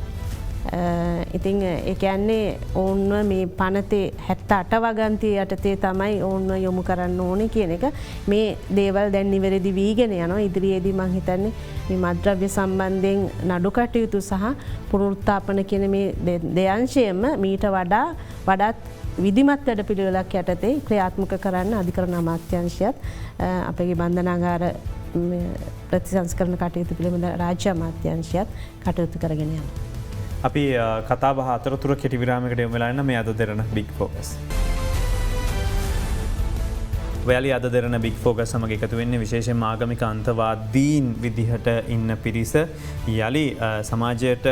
ඉතින් ඒ කියන්නේ ඕන්ව මේ පනතේ 78 වගන්තිය යටතේ තමයි ඕන්ව යොමු කරන්න ඕනේ කියන එක. මේ දේවල් දැන් නිවැරදි වීගෙන යනවා. ඉදිරියේදී මම හිතන්නේ මේ මත්ද්‍රව්‍ය සම්බන්ධයෙන් නඩු කටයුතු සහ පුනරුත්ථාපන කියන මේ දෙයන්ශයෙන්ම මීට වඩාත් විධිමත් වැඩපිළිවෙලක් යටතේ ක්‍රියාත්මක කරන්න අධිකරණ අමාත්‍යාංශයත් අපගේ බන්ධනාගාර ප්‍රතිසංස්කරණ කටයුතු පිළිබඳ රාජ්‍ය අමාත්‍යාංශයත් කටයුතු කරගෙන යනවා. අපි කතා බහ අතරතුර කෙටි විරාමයකට යොමු වෙලා ඉන්න මේ අද දෙරණ බිග් ෆෝකස්. ඔයාලි අද දෙරණ බිග් ෆෝකස් සමග එකතු වෙන්නේ විශේෂයෙන්ම ආගමික අන්තවාදීන් විදිහට ඉන්න පිරිස යලි සමාජයට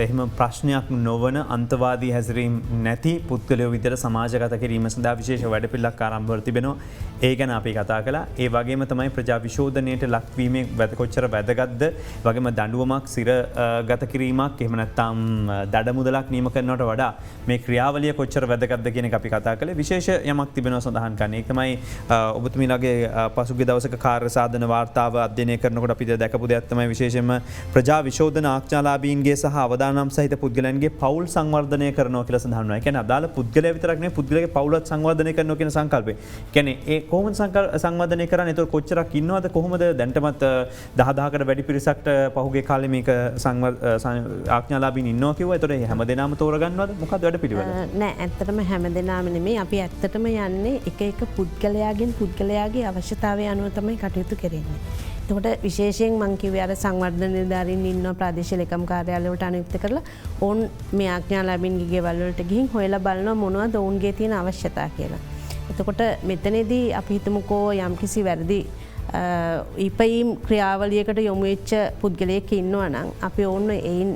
එහෙම ප්‍රශ්නයක් නොවන අන්තවාදී හැසිරීම් නැති පුද්ගලයෝ විදිහට සමාජගත කිරීම සඳහා විශේෂ වැඩපිළිවෙලක් ආරම්භ කර තිබෙනවා. ඒ ගැන අපි කතා කළා. ඒ වගේම තමයි ප්‍රජා විශෝධනයට ලක්වීමේ කොච්චර වැදගත්ද, වගේම දඬුවමක් සිරගත කිරීමක් එහෙම නැත්නම් දඩ මුදලක් නියම කරනවට වඩා මේ ක්‍රියාවලිය කොච්චර වැදගත්ද කියන එක අපි කතා කළේ. විශේෂ යමක් තිබෙනවා සඳහන් කරන්න. ඒක තමයි ඔබතුමීලාගේ පසුගිය දවසක කාර්ය සාධන වාර්තාව අධ්‍යයනය කරනකොට අපිට දැකපු දෙයක් තමයි විශේෂයෙන්ම ප්‍රජා විශෝධන ආඥාලාභීන්ගේ සහ අවදානම් සහිත පුද්ගලයන්ගේ පවුල් සංවර්ධනය කරනවා කියලා සඳහන් වෙනවා. ඒ කියන්නේ අදාළ පුද්ගලයා විතරක් නෙවෙයි පුද්ගලයාගේ පවුලත් සංවර්ධනය කරනවා කියන සංකල්පය. කියන්නේ ඒ කොහොමද සංවර්ධනය කරන්නේ? ඒතකොට කොච්චරක් ඉන්නවද? කොහොමද දැන්ටමත් 10000කට වැඩි පිරිසක්ට පහුගිය කාලේ මේක ආඥාලාභීන් ඉන්නවා කිව්වා. ඒතකොට හැමදේනම තෝරගන්නවද? මොකක්ද වැඩ පිළිවෙල? නෑ ඇත්තටම හැමදේනම නෙමෙයි. අපි ඇත්තටම යන්නේ එක පුද්ගලයාගෙන් පුද්ගලයාගේ අවශ්‍යතාවය අනුව තමයි කටයුතු කරන්නේ. එතකොට විශේෂයෙන් මං කිව්වේ අර සංවර්ධන නිලධාරීන් ඉන්නවා ප්‍රාදේශීය ලේකම් කාර්යාලවලට අනුයුක්ත කරලා ඔවුන් මේ ආඥාලාභීන්ගේ ගෙවල් වලට ගිහින් හොයලා බලනවා මොනවද ඔවුන්ගේ තියෙන අවශ්‍යතා කියලා. එතකොට මෙතනදී අපි හිතමුකෝ යම්කිසි වැරදි ඉපයීම් ක්‍රියාවලියකට යොමු වෙච්ච පුද්ගලයෙක් ඉන්නවා නම් අපි ඔවුන් එයින්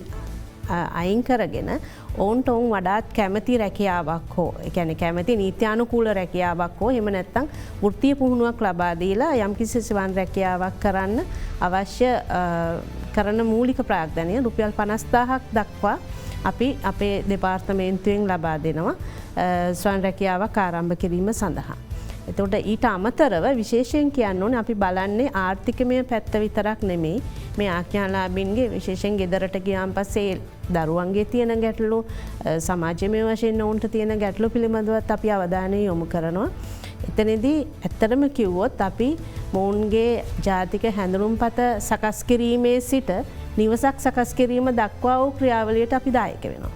අයින් කරගෙන ඔවුන්ට ඔවුන් වඩාත් කැමති රැකියාවක් හෝ එකැන කැමති නීත්‍යානුකූල රැකියාවක් හෝ එම නැත්තං වෘත්තිය පුහුණුවක් ලබාදීලා යම්කිසි සිවන් රැකියාවක් කරන්න අවශ්‍ය කරන මූලික ප්‍රාග්ධනය රුපියල් 50,000ක් දක්වා අපි අපේ දෙපාර්තමේන්තුවෙන් ලබා දෙනවා ස්වන් රැකියාවක් ආරම්භ කිරීම සඳහා. එතකොට ඊට අමතරව විශේෂයෙන් කියන්න ඕනේ අපි බලන්නේ ආර්ථිකමය පැත්ත විතරක් නෙමෙයි මේ ආඥාලාභීන්ගේ විශේෂයෙන් ගෙදරට ගියාන් පස්සේ දරුවන්ගේ තියෙන ගැටලු සමාජමය වශයෙන් ඔවුන්ට තියෙන ගැටලු පිළිබඳවත් අපි අවධානය යොමු කරනවා. එතනදී ඇත්තටම කිව්වොත් අපි මොවුන්ගේ ජාතික හැඳුනුම්පත සකස් කිරීමේ සිට නිවසක් සකස් කිරීම දක්වා වූ ක්‍රියාවලියට අපි දායක වෙනවා.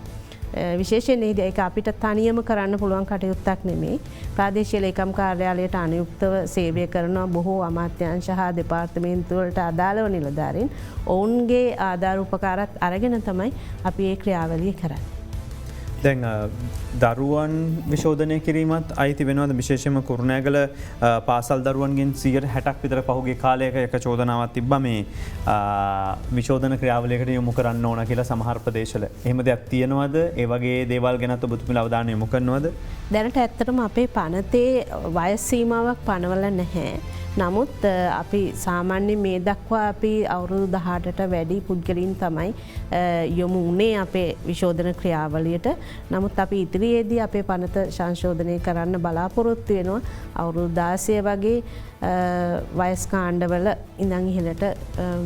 විශේෂයෙන් එහිදී ඒක අපිට තනියම කරන්න පුළුවන් කටයුත්තක් නෙමෙයි. ප්‍රාදේශීය ලේකම් කාර්යාලයට අනුයුක්තව සේවය කරන බොහෝ අමාත්‍යාංශ හා දෙපාර්තමේන්තු වලට අදාළව නිලධාරීන් ඔවුන්ගේ ආධාර උපකාරත් අරගෙන තමයි අපි මේ ක්‍රියාවලිය කරන්නේ. දැන් දරුවන් විශෝධනය කිරීමත් අයිති වෙනවද විශේෂම කුරුණෑගල පාසල් දරුවන්ගෙන් 60% විතර පහුගේ කාලයක එක චෝදනාවක් තිබ්බ මේ විශෝධන ක්‍රියාවලයකට යොමු කරන්න ඕන කියලා සමහර ප්‍රදේශවල. එහෙම දෙයක් තියෙනවද? ඒ වගේ දේවල් ගැනත් ඔබතුමීලා අවධානය යොමු කරනවද? දැනට ඇත්තටම අපේ පනතේ වයස් සීමාවක් පනවල නැහැ. නමුත් අපි සාමාන්‍ය මේ දක්වා අපි අවුරුදු 18ට වැඩි පුද්ගලයන් තමයි යොමු වුණේ අපේ විශෝධන ක්‍රියාවලියට. නමුත් අපි ඉදිරියේදී අපේ පනත සංශෝධනය කරන්න බලාපොරොත්තු වෙනවා අවුරුදු 16 වගේ වයස් කාණ්ඩවල ඉඳන් ඉහළට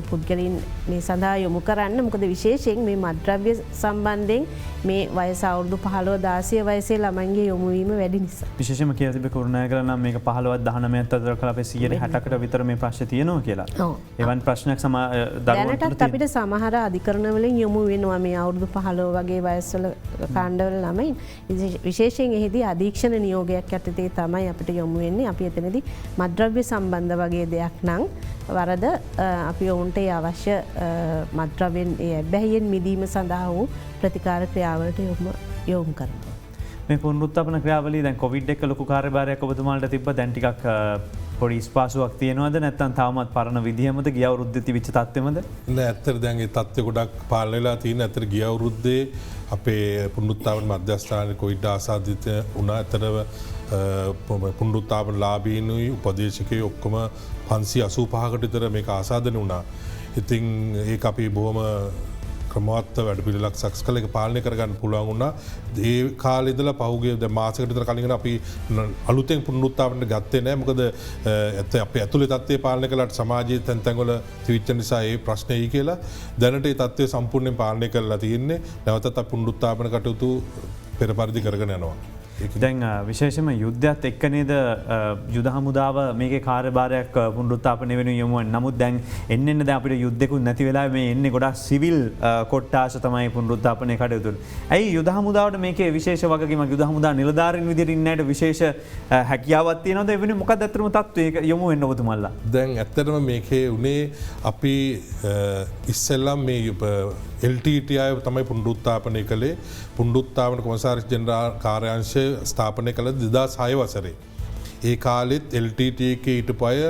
පුද්ගලයන් මේ සඳහා යොමු කරන්න. මොකද විශේෂයෙන් මේ මත්ද්‍රව්‍ය සම්බන්ධයෙන් මේ වයස අවුරුදු 15 16 වයසේ ළමයින්ගේ යොමු වීම වැඩි නිසා. විශේෂම කියලා තිබේ කුරුණෑගල නම් මේක 15 19 අතර කල අපේ 60%කට විතර මේ ප්‍රශ්න තියෙනවා කියලා. එවන් ප්‍රශ්නයක් දැනටත් අපිට සමහර අධිකරණ වලින් යොමු වෙනවා මේ අවුරුදු 15 වගේ වයස්වල කාණ්ඩවල ළමයින්. විශේෂයෙන් එහිදී අධීක්ෂණ නියෝගයක් යටතේ තමයි අපිට යොමු වෙන්නේ. අපි එතනදී මත්ද්‍රව්‍ය සම්බන්ධ වගේ දෙයක් නම් වරද අපි ඔවුන්ට අවශ්‍ය මත්ද්‍රව්‍යෙන් බැහැයෙන් මිදීම සඳහා වූ ප්‍රතිකාර ක්‍රියාවලට යොමු කරනවා. මේ පුනරුත්ථාපන ක්‍රියාවලිය දැන් කොවිඩ් එක ලොකු කාර්යභාරයක් ඔබතුමාලට තිබ්බ. දැන් ටිකක් පොඩි ස්පාසුවක් තියෙනවද නැත්නම් තාමත් පරණ විදිහමද ගිය අවුරුද්දේ තිබිච්ච තත්ත්වෙමද? නෑ ඇත්තට දැන් ඒ තත්ත්වය ගොඩක් පාලනය වෙලා තියෙන. ඇත්තට ගිය අවුරුද්දේ අපේ පුනරුත්ථාපන මධ්‍යස්ථානයේ කොවිඩ් ආසාදිත වුණා. ඇත්තටම පුනරුත්ථාපන ලාභීනුයි උපදේශකයෝ ඔක්කොම 585කට විතර මේක ආසාදනය වුණා. ඉතින් ඒක අපි බොහොම ක්‍රමවත් වැඩපිළිවෙලක් සකස් කළ එක පාලනය කරගන්න පුළුවන් වුණා. ඒ කාලේ ඉඳලා පහුගිය දැන් මාසයකට විතර කලින් අපි අලුතෙන් පුනරුත්ථාපනයට ගත්තේ නැහැ. මොකද අපේ ඇතුලේ තත්ත්වය පාලනය කළාට සමාජයේ තැන් තැන්වල තිවිච්ච නිසා ඒ ප්‍රශ්නේයි කියලා දැනට ඒ තත්ත්වය සම්පූර්ණයෙන් පාලනය කරලා තියෙන්නේ. නැවතත් අපි පුනරුත්ථාපන කටයුතු පෙර පරිදි කරගෙන යනවා. දැන් විශේෂම යුද්ධයත් එක්ක නේද යුද හමුදාව මේකේ කාර්යභාරයක් පුනරුත්ථාපනය වෙනුවෙන් යොමු වෙන්නේ. නමුත් දැන් එන්න දැන් අපිට යුද්ධෙකුත් නැති වෙලා මේ එන්නේ ගොඩක් සිවිල් කොට්ටාශ තමයි පුනරුත්ථාපනය කටයුතු. ඇයි යුද හමුදාවට මේකේ විශේෂ වගකීමක් යුද හමුදා නිලධාරීන් විදිහට ඉන්නයිට විශේෂ හැකියාවක් තියෙනවද? ඒ වෙනුවෙන් මොකක්ද අත්‍තරම තත්ත්වය යොමු වෙන්න ඔබතුමාලා? දැන් ඇත්තටම මේකේ උනේ අපි ඉස්සෙල්ලා මේ LTT අය තමයි පුනරුත්ථාපනය කළේ. පුනරුත්ථාපන කොමසාරිස් ජෙනරාල් කාර්යාංශය ස්ථාපනය කළ 2006 වසරේ. ඒ කාලෙත් LTT එකේ හිටපු අය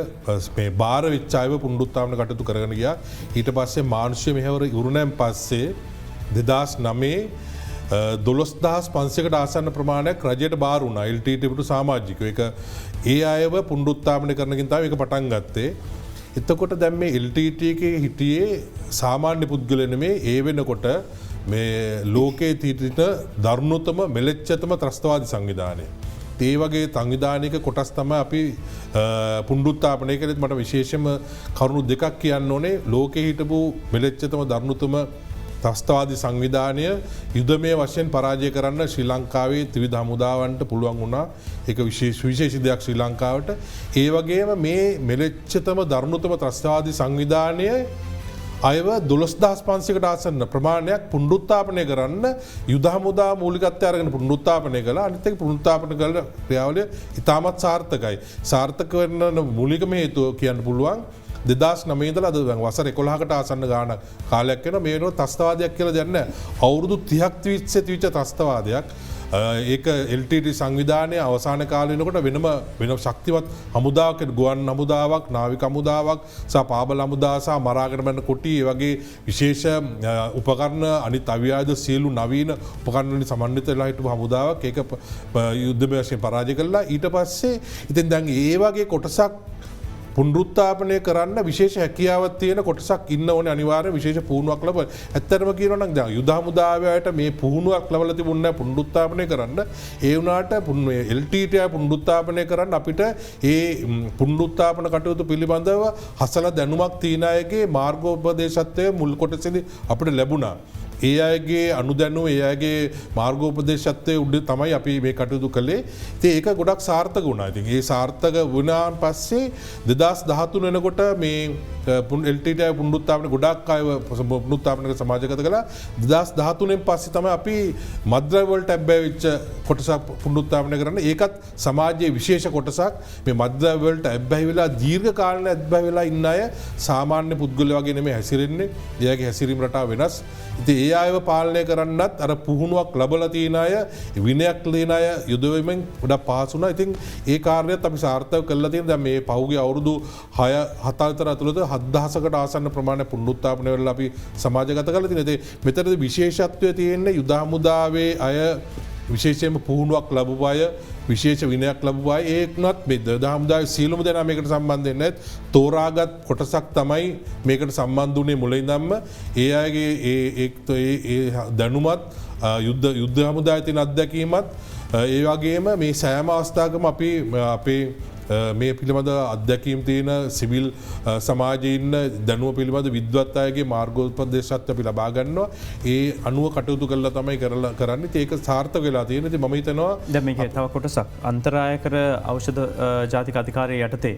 මේ බාර වෙච්ච අයව පුනරුත්ථාපන කටයුතු කරගෙන ගියා. ඊට පස්සේ මානුෂ්‍ය මෙහෙවර ඉවරුණෙන් පස්සේ 2009 12500කට ආසන්න ප්‍රමාණයක් රජයට බාර වුණා. LTT පිටු සමාජිකයෝ ඒක ඒ අයව පුනරුත්ථාපනය කරනකින් තමයි ඒක පටන් ගත්තේ. එතකොට දැන් මේ LTT එකේ හිටියේ සාමාන්‍ය පුද්ගලයෝ නෙමේ. ඒ වෙනකොට මේ ලෝකයේ තිටින දරුණුතම මෙලෙච්චතම ත්‍රස්තවාදී සංවිධානය. ඒ වගේ සංවිධානයක කොටස් තමයි අපි පුනරුත්ථාපනය කළේ. මට විශේෂම කරුණු දෙකක් කියන්න ඕනේ. ලෝකයේ හිටපු මෙලෙච්චතම දරුණුතම ත්‍රස්තවාදී සංවිධානය යුදමය වශයෙන් පරාජය කරන්න ශ්‍රී ලංකාවේ ත්‍රිවිධ හමුදාවන්ට පුළුවන් වුණා. ඒක විශේෂ දෙයක් ශ්‍රී ලංකාවට. ඒ වගේම මේ මෙලෙච්චතම දරුණුතම ත්‍රස්තවාදී සංවිධානය අයව 12500කට ආසන්න ප්‍රමාණයක් පුනරුත්ථාපනය කරන්න යුද හමුදා මූලිකත්වය අරගෙන පුනරුත්ථාපනය කළා. අනිත් එක පුනරුත්ථාපන කළ ක්‍රියාවලිය ඉතාමත් සාර්ථකයි. සාර්ථක වෙන්න මූලිකම හේතුව කියන්න පුළුවන් 2009 ඉඳලා අද වසර 11කට ආසන්න ගානක් කාලයක් වෙනවා. මේ වෙනකොට ත්‍රස්තවාදයක් කියලා දෙන්නේ අවුරුදු 30ක් තිවිච්ච ත්‍රස්තවාදයක් ඒක LTT සංවිධානය අවසාන කාලයනකොට වෙන ශක්තිවත් හමුදාවකට ගුවන් හමුදාවක් නාවික හමුදාවක් සහ පාබල හමුදා සහ මරාගරමන්න කොටි වගේ විශේෂ උපකරණ අනිත් අවියාද සියලු නවීන උපකරණ සමන්විත වෙලා හිටපු හමුදාවක් ඒක යුද්ධමය වශයෙන් පරාජය කළා. ඊට පස්සේ ඉතින් දැන් ඒ වගේ කොටසක් පුනරුත්ථාපනය කරන්න විශේෂ හැකියාවක් තියෙන කොටසක් ඉන්න ඕනේ අනිවාර්ය විශේෂ පුහුණුවක් ලැබ. ඇත්තටම කියනවා නම් දැන් යුද හමුදාවයට මේ පුහුණුවක් ලැබලා තිබුණේ නැහැ පුනරුත්ථාපනය කරන්න. ඒ වුණාට LTT පුනරුත්ථාපනය කරන්න අපිට ඒ පුනරුත්ථාපන කටයුතු පිළිබඳව හසල දැනුමක් තියෙන අයගේ මාර්ගෝපදේශත්වය මුල් කොටසේදී අපිට ලැබුණා. ඒ අයගේ අනුදැනුව ඒ අයගේ මාර්ගෝපදේශත්වය උඩ තමයි අපි මේ කටයුතු කළේ. ඉතින් ඒක ගොඩක් සාර්ථක වුණා. ඉතින් ඒ සාර්ථක වුණාන් පස්සේ 2013 වෙනකොට මේ LTT පුනරුත්ථාපන ගොඩක් අය පුනරුත්ථාපනක සමාජගත කළා. 2013න් පස්සේ තමයි අපි මත්ද්‍රව්‍ය වලට ඇබ්බැහිච්ච කොටසක් පුනරුත්ථාපනය කරන්න. ඒකත් සමාජයේ විශේෂ කොටසක්. මේ මත්ද්‍රව්‍ය වලට ඇබ්බැහි වෙලා දීර්ඝ කාලයක් ඇබ්බැහි වෙලා ඉන්න අය සාමාන්‍ය පුද්ගලයෝ වගේ නෙමෙයි හැසිරෙන්නේ. එයාගේ හැසිරීම රටාව වෙනස්. ඉතින් ඒ අයව පාලනය කරන්නත් අර පුහුණුවක් ලැබලා තියෙන අය විනයක් තියෙන අය යොදවීමෙන් ගොඩක් පහසු වුණා. ඉතින් ඒ කාර්යයත් අපි සාර්ථක කරලා තියෙනවා. දැන් මේ පහුගිය අවුරුදු 6-7 අතර ඇතුළත 7000කට ආසන්න ප්‍රමාණයක් පුනරුත්ථාපනය වෙලා අපි සමාජගත කරලා තියෙනවා. ඉතින් මෙතනදී විශේෂත්වය තියෙන්නේ යුද හමුදාවේ අය විශේෂයෙන්ම පුහුණුවක් ලැබුව අය විශේෂ විනයක් ලැබුව අය ඒකනත් මේ යුද හමුදාවේ සියලුම දෙනා මේකට සම්බන්ධ වෙන්නේ නැත්. තෝරාගත් කොටසක් තමයි මේකට සම්බන්ධ වුණේ මුලින් ඉඳන්ම. ඒ අයගේ ඒ දැනුමත් යුද්ධ හමුදාවේ තියෙන අත්දැකීමත් ඒ වගේම මේ සෑම අවස්ථාවකම අපි අපේ මේ පිළිබඳ අත්දැකීම් තියෙන සිවිල් සමාජයේ ඉන්න දැනුම පිළිබඳ විද්වත් අයගේ මාර්ගෝපදේශත් අපි ලබා ගන්නවා. ඒ අනුව කටයුතු කළා තමයි කරන්නේ. ඒක සාර්ථක වෙලා තියෙනවා. ඉතින් මම හිතනවා දැන් මේකේ තව කොටසක් අන්තරායකර ඖෂධ ජාතික අධිකාරිය යටතේ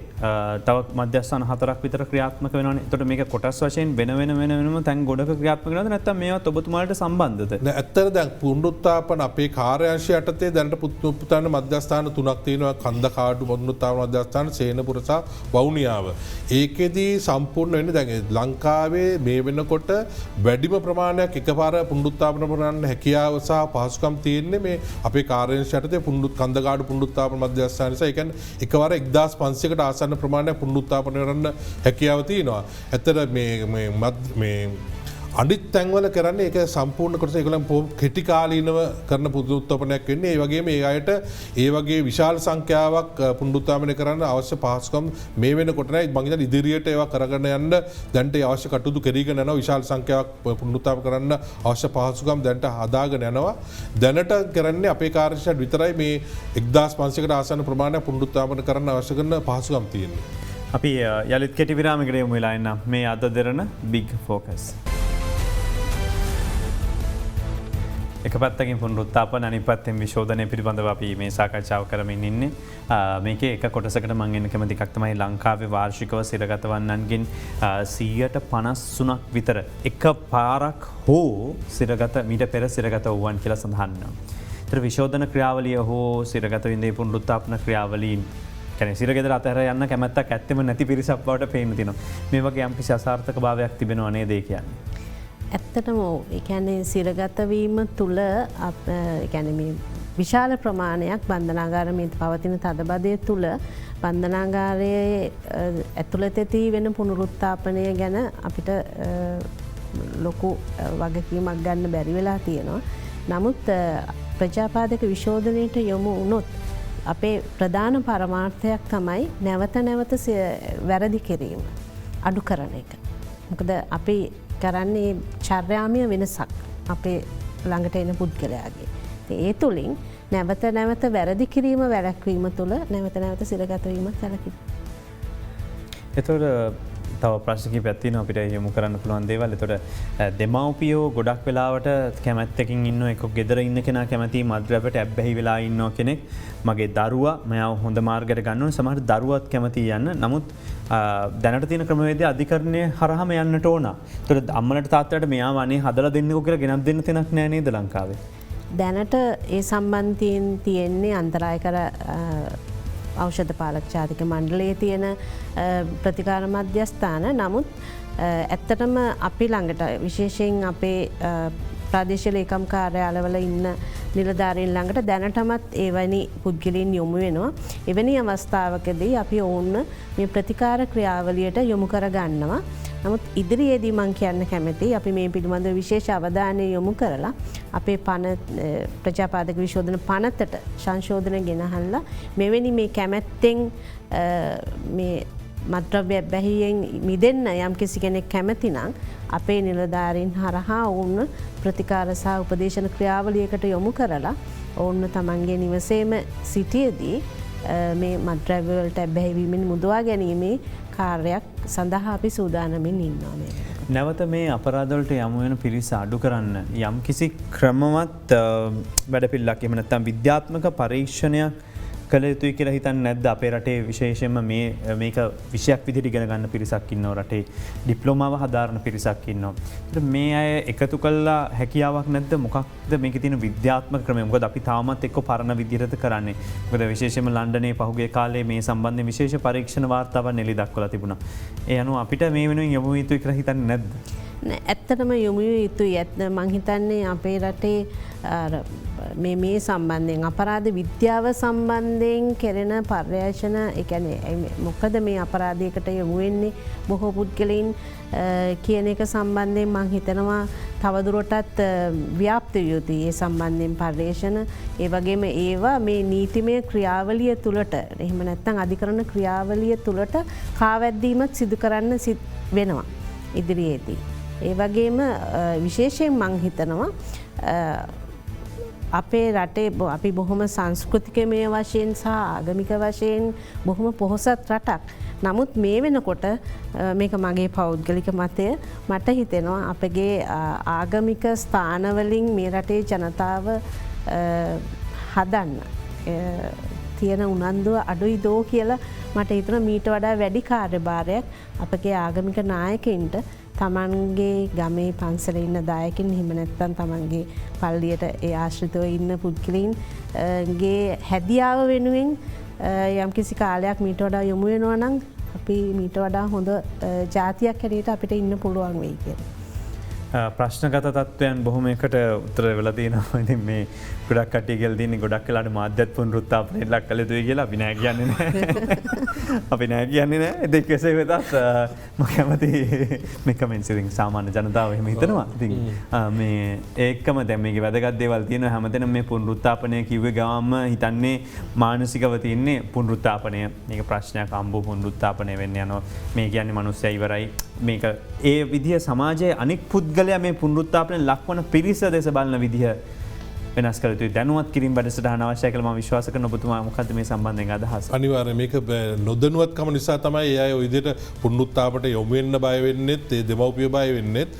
තව මධ්‍යස්ථාන 4ක් විතර ක්‍රියාත්මක වෙනවානේ. එතකොට මේක කොටස් වශයෙන් වෙනම තැන් ගොඩක ක්‍රියාත්මක වෙනවද නැත්නම් මේවත් ඔබතුමාලට සම්බන්ධද? නෑ ඇත්තට දැන් පුනරුත්ථාපන අපේ කාර්යාංශය යටතේ දැනට පුතුන් මධ්‍යස්ථාන 3ක් තියෙනවා. කන්දකාඩු පුනරුත්ථාපන මධ්‍යස්ථාන සේනපුර සහ වවුනියාව. ඒකෙදී සම්පූර්ණ වෙන්නේ දැන් ලංකාවේ මේ වෙනකොට වැඩිම ප්‍රමාණයක් එකපාර පුනරුත්ථාපන කරන්න හැකියාව සහ පහසුකම් තියෙන්නේ මේ අපේ කාර්යාංශ යටතේ කන්දකාඩු පුනරුත්ථාපන මධ්‍යස්ථාන නිසා. ඒ කියන්නේ එකවර 1500කට ආසන්න ප්‍රමාණයක් පුනරුත්ථාපන කරන්න හැකියාව තියෙනවා. ඇත්තට මේ අනිත් තැන්වල කරන්නේ ඒක සම්පූර්ණ කොටස ඒගොල්ලන් කෙටි කාලීනව කරන පුනරුත්ථාපනයක් වෙන්නේ. ඒ වගේම ඒ අයට ඒ වගේ විශාල සංඛ්‍යාවක් පුනරුත්ථාපනය කරන්න අවශ්‍ය පහසුකම් මේ වෙනකොට නෑ. මම හිතන්නේ ඉදිරියට ඒවා කරගෙන යන්න දැන්ට අවශ්‍ය කටයුතු කරගෙන යනවා. විශාල සංඛ්‍යාවක් පුනරුත්ථාපන කරන්න අවශ්‍ය පහසුකම් දැන්ට හදාගෙන යනවා. දැනට කරන්නේ අපේ කාර්යාංශයට විතරයි මේ 1500කට ආසන්න ප්‍රමාණයක් පුනරුත්ථාපන කරන්න අවශ්‍ය කරන පහසුකම් තියෙන්නේ. අපි යලිත් කෙටි විරාමයකට යමු වෙලා ඉන්න මේ අද දෙරන බිග් ෆෝකස්. එක පැත්තකින් පුනරුත්ථාපන අනිත් පැත්තෙන් විශෝධනය පිළිබඳව අපි මේ සාකච්ඡාව කරමින් ඉන්නේ. මේකේ එක කොටසකට මම එන්න කැමති එකක් තමයි ලංකාවේ වාර්ෂිකව සිරගත වන්නන්ගෙන් 53% විතර එක පාරක් හෝ සිරගත මීට පෙර සිරගත වූවන් කියලා සඳහන් වෙනවා. ඒතර විශෝධන ක්‍රියාවලිය හෝ සිරගත වින්දේ පුනරුත්ථාපන ක්‍රියාවලීන් කියන්නේ සිරගෙදර අතහැර යන්න කැමැත්තක් ඇත්තෙම නැති පිරිසක් බවට පේන්න තියෙනවා. මේ වගේ යම්කිසි අසාර්ථකභාවයක් තිබෙනවා නේද ඒ කියන්නේ? ඇත්තටම ඒ කියන්නේ සිරගතවීම තුළ මේ විශාල ප්‍රමාණයක් බන්ධනාගාරයේ පවතින තදබදය තුළ බන්ධනාගාරයේ ඇතුළතදී වෙන පුනරුත්ථාපනය ගැන අපිට ලොකු වගකීමක් ගන්න බැරි වෙලා තියෙනවා. නමුත් ප්‍රජාපාදක විශෝධනයට යොමු වුණොත් අපේ ප්‍රධාන පරමාර්ථයක් තමයි නැවත වැරදි කිරීම අඩු කරන එක. මොකද අපි කරන්නේ චර්යාමය වෙනසක් අපේ ළඟට එන පුද්ගලයාගේ. ඒ තුළින් නැවත වැරදි කිරීම වැළැක්වීම තුළ නැවත සිරගතවීමත් සැලකියි. එතකොට තව ප්‍රශ්නකී පැත්තින අපිට යොමු කරන්න පුළුවන් දේවල්. එතකොට දෙමව්පියෝ ගොඩක් වෙලාවට කැමැත්තකින් ඉන්න එක ගෙදර ඉන්න කෙනා කැමති මද්‍රව්‍යට ඇබ්බැහි වෙලා ඉන්නවා කෙනෙක්. මගේ දරුවා මයාව හොඳ මාර්ගයට ගන්න සමහර දරුවත් කැමති යන්න. නමුත් දැනට තියෙන ක්‍රමවේදය අධිකරණය හරහාම යන්නට ඕන. ඒතකොට අම්මලට තාත්තට මෙයා වනේ හදලා දෙන්නකෝ කියලා ගෙනත් දෙන්න තැනක් නෑ නේද ලංකාවේ? දැනට ඒ සම්බන්ධයෙන් තියෙන්නේ අන්තරායකර ඖෂධ පාලක ජාතික මණ්ඩලයේ තියෙන ප්‍රතිකාර මධ්‍යස්ථාන. නමුත් ඇත්තටම අපි ළඟට විශේෂයෙන් අපේ ප්‍රාදේශීය ලේකම් කාර්යාලවල ඉන්න නිලධාරීන් ළඟට දැනටමත් එවැනි පුද්ගලයන් යොමු වෙනවා. එවැනි අවස්ථාවකදී අපි ඔවුන් මේ ප්‍රතිකාර ක්‍රියාවලියට යොමු කරගන්නවා. නමුත් ඉදිරියේදී මං කියන්න කැමති අපි මේ පිළිබඳව විශේෂ අවධානය යොමු කරලා අපේ ප්‍රජාපාදක විශෝධන පනතට සංශෝධන ගෙනහල්ලා මෙවැනි මේ කැමැත්තෙන් මේ මත්ද්‍රව්‍ය බැහියෙන් මිදෙන්න යම් කිසි කෙනෙක් කැමති නම් අපේ නිලධාරීන් හරහා ඔවුන් ප්‍රතිකාර සහ උපදේශන ක්‍රියාවලියකට යොමු කරලා ඔවුන් තමන්ගේ නිවසේම සිටියදී මේ මත්ද්‍රව්‍ය වලට බැහැවීමෙන් මුදවා ගැනීමේ කාර්යයක් සඳහා අපි සූදානමින් ඉන්නවා මේ. නැවත මේ අපරාධවලට යමු වෙන පිරිස අඩු කරන්න යම් කිසි ක්‍රමවත් වැඩපිළිවෙලක් එහෙම නැත්නම් විද්‍යාත්මක පරීක්ෂණයක් කළ යුතුයි කියලා හිතන්නේ නැද්ද? අපේ රටේ විශේෂයෙන්ම මේක විෂයක් විදිහට ඉගෙන ගන්න පිරිසක් ඉන්නවා රටේ. ඩිප්ලෝමාව හදාරන පිරිසක් ඉන්නවා. ඒත් මේ අය එකතු කළා හැකියාවක් නැද්ද? මොකක්ද මේකේ තියෙන විද්‍යාත්මක ක්‍රමය? මොකද අපි තාමත් එක්ක පරණ විදිහට කරන්නේ. මොකද විශේෂයෙන්ම ලන්ඩනයේ පහුගිය කාලේ මේ සම්බන්ධයෙන් විශේෂ පරීක්ෂණ වාර්තාවක් නෙළි දක්වලා තිබුණා. ඒ අනුව අපිට මේ වෙනුවෙන් යොමු යුතුයි කියලා හිතන්නේ නැද්ද? ඇත්තටම යොමු යුතුයි. මං හිතන්නේ අපේ රටේ මේ සම්බන්ධයෙන් අපරාධ විද්‍යාව සම්බන්ධයෙන් කෙරෙන පර්යේෂණ ඒ කියන්නේ මොකද මේ අපරාධයකට යොමු වෙන්නේ බොහෝ පුද්ගලයන් කියන එක සම්බන්ධයෙන් මං හිතනවා තවදුරටත් ව්‍යාප්ත යුතුයි. ඒ සම්බන්ධයෙන් පර්යේෂණ ඒ වගේම ඒවා මේ නීතිමය ක්‍රියාවලිය තුළට එහෙම නැත්නම් අධිකරණ ක්‍රියාවලිය තුළට කාවැද්දීමක් සිදු කරන්න වෙනවා ඉදිරියේදී. ඒ වගේම විශේෂයෙන් මං හිතනවා අපේ රටේ අපි බොහොම සංස්කෘතිකමය වශයෙන් සහ ආගමික වශයෙන් බොහොම පොහොසත් රටක්. නමුත් මේ වෙනකොට මේක මගේ පෞද්ගලික මතය මට හිතෙනවා අපගේ ආගමික ස්ථානවලින් මේ රටේ ජනතාව හදන්න තියෙන උනන්දුව අඩුයි දෝ කියලා මට හිතන මීට වඩා වැඩි කාර්යභාරයක් අපගේ ආගමික නායකයින්ට තමන්ගේ ගමේ පන්සල ඉන්න දායකින් හිම නැත්තන් තමන්ගේ පල්ලියට ඒ ආශ්‍රිතව ඉන්න පුද්ගලයින්ගේ හැදියාව වෙනුවෙන් යම්කිසි කාලයක් මීට වඩා යොමු වෙනවා නම් අපි මීට වඩා හොඳ ජාතියක් හැටියට අපිට ඉන්න පුළුවන් වෙයි කියලා. ප්‍රශ්නගත තත්ත්වයන් බොහොම එකට උත්තර වෙලා තියෙනවා. ඉතින් මේ ගොඩක් කට්ටිය කියලා තියෙන්නේ ගොඩක් වෙලාට මාධ්‍යත් පුනරුත්ථාපනයට ලක් කළ යුතුයි කියලා. අපි නෑ කියන්නේ නෑ. අපි නෑ කියන්නේ නෑ. ඒක කෙසේ වෙතත් මම කැමති මේ කමෙන්ට්ස් ඉතින් සාමාන්‍ය ජනතාව එහෙම හිතනවා. ඉතින් මේ ඒකම දැන් මේකේ වැදගත් දේවල් තියෙනවා. හැමදෙනාම මේ පුනරුත්ථාපනය කිව්වේ ගාම හිතන්නේ මානසිකව තියෙන්නේ පුනරුත්ථාපනය. මේක ප්‍රශ්නයක් අම්බෝ පුනරුත්ථාපනය වෙන්න යනවා. මේ කියන්නේ මිනිස්සයා ඉවරයි. මේක ඒ විදිහ සමාජයේ අනෙක් පුද්ගලයා මේ පුනරුත්ථාපනයේ ලක්වන පිරිස දෙස බලන විදිහ වෙනස් කළ යුතුයි. දැනුවත් කිරීම වැඩසටහන අවශ්‍යයි කියලා මම විශ්වාස කරන ඔබතුමා මොකද්ද මේ සම්බන්ධයෙන් අදහස? අනිවාර්යයෙන් මේක නොදැනුවත්කම නිසා තමයි ඒ අය ඔය විදිහට පුනරුත්ථාපනයට යොමු වෙන්න බය වෙන්නෙත්, ඒ දෙමව්පිය බය වෙන්නෙත්.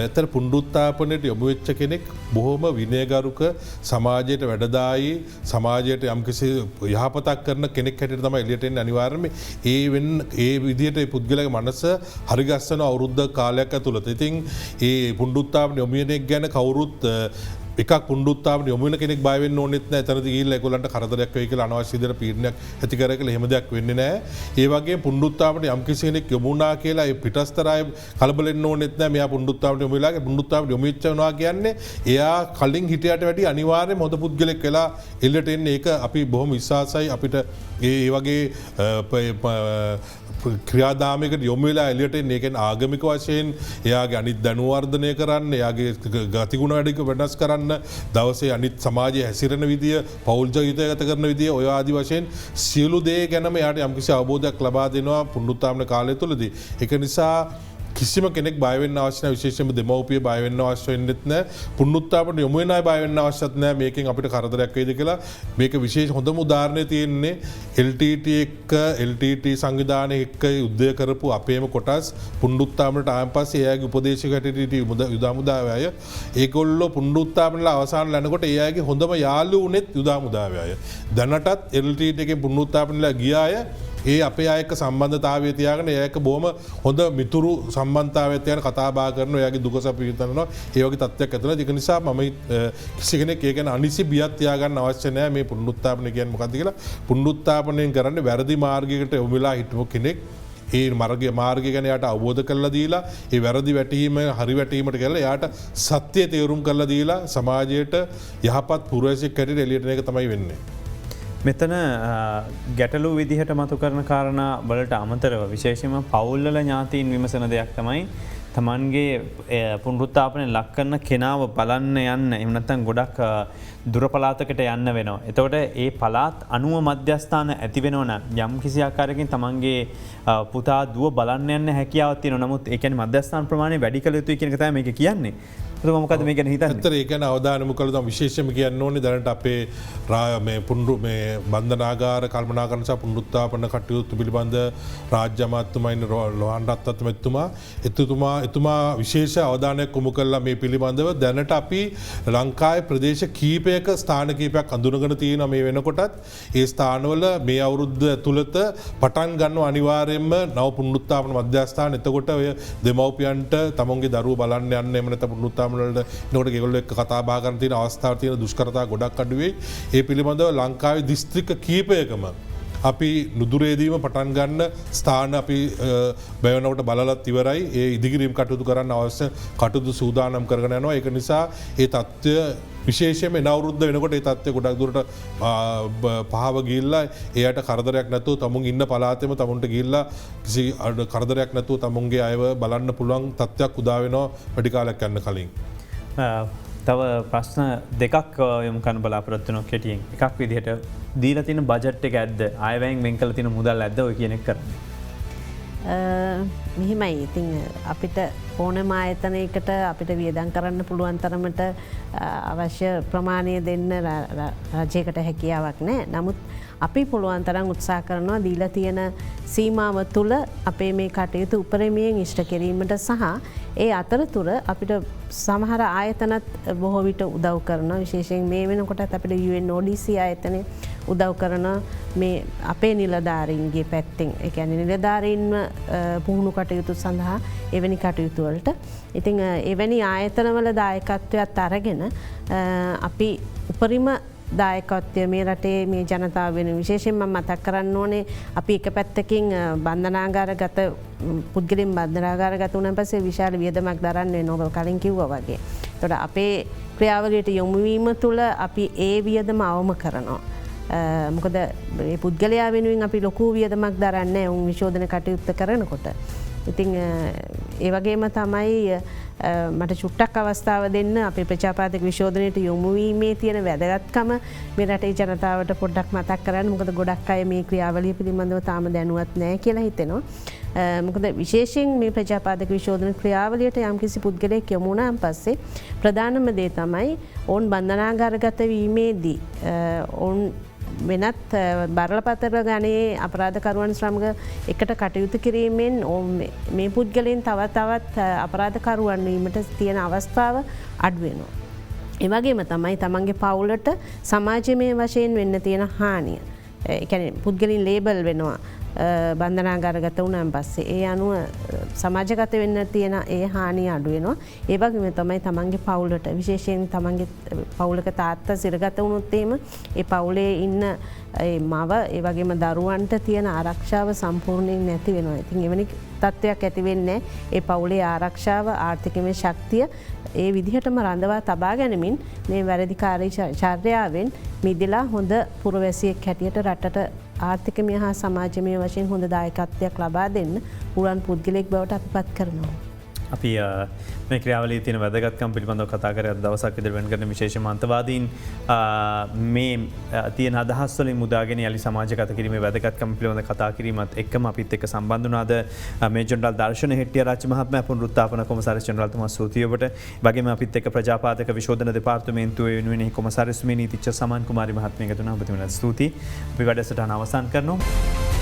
ඇත්තට පුනරුත්ථාපනයට යොමු වෙච්ච කෙනෙක් බොහොම විනයගරුක සමාජයට වැඩදායි සමාජයට යම්කිසි යහපතක් කරන කෙනෙක් හැටියට තමයි එළියට එන්නේ අනිවාර්යයෙන්ම. ඒ විදිහට ඒ පුද්ගලයාගේ මනස හරිගස්සන අවුරුද්ද කාලයක් ඇතුළත. ඉතින් ඒ පුනරුත්ථාපනයට යොමු වෙන එක ගැන කවුරුත් එකක් පුනරුත්ථාපනයට යොමු වෙන කෙනෙක් බය වෙන්න ඕනෙත් නැහැ. එතනදී ගිහිල්ලා ඒගොල්ලන්ට කරදරයක් වෙයි කියලා අනවශ්‍ය විදිහට පීඩනයක් ඇති කරගෙන එහෙම දෙයක් වෙන්නේ නැහැ. ඒ වගේම පුනරුත්ථාපනයට යම් කිසි කෙනෙක් යොමු වුණා කියලා ඒ පිටස්තර අය කලබල වෙන්න ඕනෙත් නැහැ. මෙයා පුනරුත්ථාපනයට යොමු වෙලා පුනරුත්ථාපනයට යොමු වෙච්චනවා කියන්නේ එයා කලින් හිටියට වැඩිය අනිවාර්යයෙන්ම හොඳ පුද්ගලෙක් වෙලා එළියට එන්නේ. ඒක අපි බොහොම විශ්වාසයි. අපිට ඒ වගේ ක්‍රියාදාමයකට යොමු වෙලා එළියට එන්නේ. ඒ කියන්නේ ආගමික වශයෙන් එයාගේ අනිත් දැනුම වර්ධනය කරන්න, එයාගේ ගතිගුණ වැඩි වෙනස් කරන්න, දවසේ අනිත් සමාජයේ හැසිරෙන විදිය, පෞල් ජීවිතය ගත කරන විදිය, ඔය ආදි වශයෙන් සියලු දේ ගැනම එයාට යම්කිසි අවබෝධයක් ලබා දෙනවා පුනරුත්ථාපන කාලය තුළදී. ඒක නිසා කිසිම කෙනෙක් බය වෙන්න අවශ්‍ය නැහැ. විශේෂයෙන්ම දෙමව්පිය බය වෙන්න අවශ්‍ය වෙන්නෙත් නැහැ. පුනරුත්ථාපනයට යොමු වෙන අය බය වෙන්න අවශ්‍යත් නැහැ. මේකෙන් අපිට කරදරයක් වෙයිද කියලා. මේක විශේෂ හොඳම උදාහරණය තියෙන්නේ LTT සංවිධානයේ එක්ක යුද්ධය කරපු අපේම කොටස් පුනරුත්ථාපනයට ආයන් පස්සේ එයාගේ උපදේශක හැටියට යුද හමුදාවේ අය. ඒගොල්ලෝ පුනරුත්ථාපනවල අවසාන ලැනකොට ඒ අයගේ හොඳම යාළුවෝ උනේත් යුද හමුදාවේ අය. දැනටත් LTT එකේ පුනරුත්ථාපනවල ගිය අය ඒ අපේ අයක සම්බන්ධතාවය තියාගෙන ඒක බොහොම හොඳ මිතුරු සම්බන්ධතාවයක් තියාගෙන කතා බහ කරනවා. එයාගේ දුක සැප විඳිනවා. ඒ වගේ තත්ත්වයක් ඇතුළත. ඒක නිසා මම කිසි කෙනෙක් ඒක ගැන අනිසි බියක් තියාගන්න අවශ්‍ය නැහැ. මේ පුනරුත්ථාපනය කියන්නේ මොකක්ද කියලා. පුනරුත්ථාපනයෙන් කරන්නේ වැරදි මාර්ගයකට යොමු වෙලා හිටපු කෙනෙක් ඒ මාර්ගය ගැන යාට අවබෝධ කරලා දීලා ඒ වැරදි වැටීම හරි වැටීමට කරලා යාට සත්‍යය තේරුම් කරලා දීලා සමාජයට යහපත් පුරවැසියෙක් හැටියට එළියට එන එක තමයි වෙන්නේ. මෙතන ගැටලු විදිහට මතු කරන කාරණා වලට අමතරව විශේෂම පවුල්වල ඥාතීන් විමසන දෙයක් තමයි තමන්ගේ පුනරුත්ථාපනය ලක් කරන කෙනාව බලන්න යන්න එම නැත්නම් ගොඩක් දුර පළාතකට යන්න වෙනවා. එතකොට ඒ පළාත් අනුව මධ්‍යස්ථාන ඇති වෙනවන යම් කිසි ආකාරයකින් තමන්ගේ පුතා දුව බලන්න යන්න හැකියාවක් තියෙනවා. නමුත් ඒ කියන්නේ මධ්‍යස්ථාන ප්‍රමාණය වැඩි කළ යුතුයි කියන එක තමයි මේක කියන්නේ. මොකද මේ ගැන හිතන්නේ? ඇත්තට ඒ ගැන අවධානය යොමු කළොත් විශේෂයෙන්ම කියන්න ඕනේ දැනට අපේ මේ බන්ධනාගාර කල්පනාකරණ සහ පුනරුත්ථාපන කටයුතු පිළිබඳ රාජ්‍ය අමාත්‍යතුමා ඉන්න ලෝහන් රත්නත් එතුමා විශේෂ අවධානයක් යොමු කළා මේ පිළිබඳව. දැනට අපි ලංකාවේ ප්‍රදේශ කීපයක ස්ථාන කීපයක් අඳුනගෙන තියෙනවා මේ වෙනකොටත්. ඒ ස්ථානවල මේ අවුරුද්ද ඇතුළත පටන් ගන්නවා අනිවාර්යයෙන්ම නව පුනරුත්ථාපන මධ්‍යස්ථාන. එතකොට ඔය දෙමව්පියන්ට තමන්ගේ දරුවෝ බලන්න යන්න එහෙම නැත්නම් පුනරුත්ථාපන නෝට ගෙගොල්ල එක් කතා බාගන්න තියෙන අවස්ථාව තියෙන දුෂ්කරතා ගොඩක් අඩුවේ. ඒ පිළිබඳව ලංකාවේ දිස්ත්‍රික්ක කීපයකම අපි නුදුරේදීම පටන් ගන්න ස්ථාන අපි බැවනකට බලලත් ඉවරයි. ඒ ඉදිකිරීම් කටයුතු කරන්න අවශ්‍ය කටයුතු සූදානම් කරගෙන යනවා. ඒක නිසා ඒ තත්ත්වය විශේෂයෙන්ම එන අවුරුද්ද වෙනකොට ඒ තත්ත්වය ගොඩක් දුරට පහව ගිහිල්ලා එයාට කරදරයක් නැතුව තමුන් ඉන්න පළාතෙම තමුන්ට ගිහිල්ලා කිසි කරදරයක් නැතුව තමුන්ගේ අයව බලන්න පුළුවන් තත්ත්වයක් උදා වෙනවා වැඩි කාලයක් යන්න කලින්. තව ප්‍රශ්න දෙකක් යොමු කරන්න බලාපොරොත්තු වෙනවා කෙටියෙන්. එකක් විදිහට දීලා තියෙන බජට් එක ඇද්ද? ආයවැයෙන් වෙන් කළ තියෙන මුදල් ඇද්ද? ඔය කියන එක කරන්නේ. මෙහිමයි ඉතින් අපිට ඕනම ආයතනයකට අපිට වියදම් කරන්න පුළුවන් තරමට අවශ්‍ය ප්‍රමාණය දෙන්න රජයකට හැකියාවක් නැහැ. නමුත් අපි පුළුවන් තරම් උත්සාහ කරනවා දීලා තියෙන සීමාව තුළ අපේ මේ කටයුතු උපරිමයෙන් ඉෂ්ට කිරීමට සහ ඒ අතරතුර අපිට සමහර ආයතනත් බොහෝ විට උදව් කරනවා. විශේෂයෙන් මේ වෙනකොටත් අපිට UNODC ආයතනය උදව් කරන මේ අපේ නිලධාරීන්ගේ පැත්තෙන්. ඒ කියන්නේ නිලධාරීන්ව පුහුණු කටයුතු සඳහා එවැනි කටයුතු වලට. ඉතින් එවැනි ආයතනවල දායකත්වයක් අරගෙන අපි උපරිම දායකත්වය මේ රටේ මේ ජනතාව වෙන විශේෂයෙන්ම මතක් කරන්න ඕනේ අපි එක පැත්තකින් බන්ධනාගාරගත පුද්ගලයන් බන්ධනාගාරගත වුණාන් පස්සේ විශාල වියදමක් දරන්න වෙනවා කලින් කිව්වා වගේ. ඒතකොට අපේ ක්‍රියාවලියට යොමු වීම තුළ අපි ඒ වියදම අවම කරනවා. මොකද මේ පුද්ගලයා වෙනුවෙන් අපි ලොකු වියදමක් දරන්නේ නැහැ උන් විශෝධන කටයුත්ත කරනකොට. ඉතින් ඒ වගේම තමයි මට චුට්ටක් අවස්ථාව දෙන්න අපේ ප්‍රජාපාතික විශෝධනයට යොමු වීමේ තියෙන වැදගත්කම මේ රටේ ජනතාවට පොඩ්ඩක් මතක් කරන්න. මොකද ගොඩක් අය මේ ක්‍රියාවලිය පිළිබඳව තාම දැනුවත් නැහැ කියලා හිතෙනවා. මොකද විශේෂයෙන් මේ ප්‍රජාපාතික විශෝධන ක්‍රියාවලියට යම්කිසි පුද්ගලයෙක් යොමු වුණාන් පස්සේ ප්‍රධානම දේ තමයි ඔවුන් බන්ධනාගාරගත වීමේදී ඔවුන් වෙනත් බරලපතර ගණයේ අපරාධකරුවන් ශ්‍රමග එකට කටයුතු කිරීමෙන් මේ පුද්ගලයන් තවත් අපරාධකරුවන් වීමට තියෙන අවස්ථාව අඩුවෙනවා. එවගේම තමයි තමන්ගේ පවුලට සමාජමය වශයෙන් වෙන්න තියෙන හානිය. ඒ කියන්නේ පුද්ගලින් ලේබල් වෙනවා බන්ධනාගාරගත වුණාන් පස්සේ. ඒ අනුව සමාජගත වෙන්න තියෙන ඒ හානිය අඩු වෙනවා. ඒ වගේම තමයි තමන්ගේ පවුලට විශේෂයෙන් තමන්ගේ පවුලක තාත්තා සිරගත වුණොත් එහෙම ඒ පවුලේ ඉන්න ඒ මව ඒ වගේම දරුවන්ට තියෙන ආරක්ෂාව සම්පූර්ණයෙන් නැති වෙනවා. ඉතින් එවැනි තත්ත්වයක් ඇති වෙන්නේ ඒ පවුලේ ආරක්ෂාව ආර්ථිකමය ශක්තිය ඒ විදිහටම රඳවා තබා ගැනීමෙන් මේ වැරදිකාරී චර්යාවෙන් මිදලා හොඳ පුරවැසියෙක් හැටියට රටට ආර්ථිකමය හා සමාජමය වශයෙන් හොඳ දායකත්වයක් ලබා දෙන්න පුළුවන් පුද්ගලයෙක් බවට අපි පත් කරනවා. අපි මේ ක්‍රියාවලියේ තියෙන වැදගත්කම් පිළිබඳව කතා කරලා දවසක් විතර වෙන කරන විශේෂ මන්තවාදීන් මේ තියෙන අදහස් වලින් මුදාගෙන යලි සමාජගත කිරීමේ වැදගත්කම පිළිබඳව කතා කිරීමත් එක්කම අපිත් එක්ක සම්බන්ධ වුණාද මේජර් ජෙනරල් දර්ශන හෙට්ටිආරච්චි මහත්මයා පුනරුත්ථාපන කොමසාරිස් ජෙනරල්තුමා ස්තුතියි ඔබට. වගේම අපිත් එක්ක ප්‍රජාපාලක විශෝධන දෙපාර්තමේන්තුවේ වෙනුවෙන් කොමසාරිස් මේ නීතිච්ච සමන් කුමාරි මහත්මිය එකතු වුණා. ඔබතුමාට ස්තුතියි. අපි වැඩසටහන අවසන් කරනවා.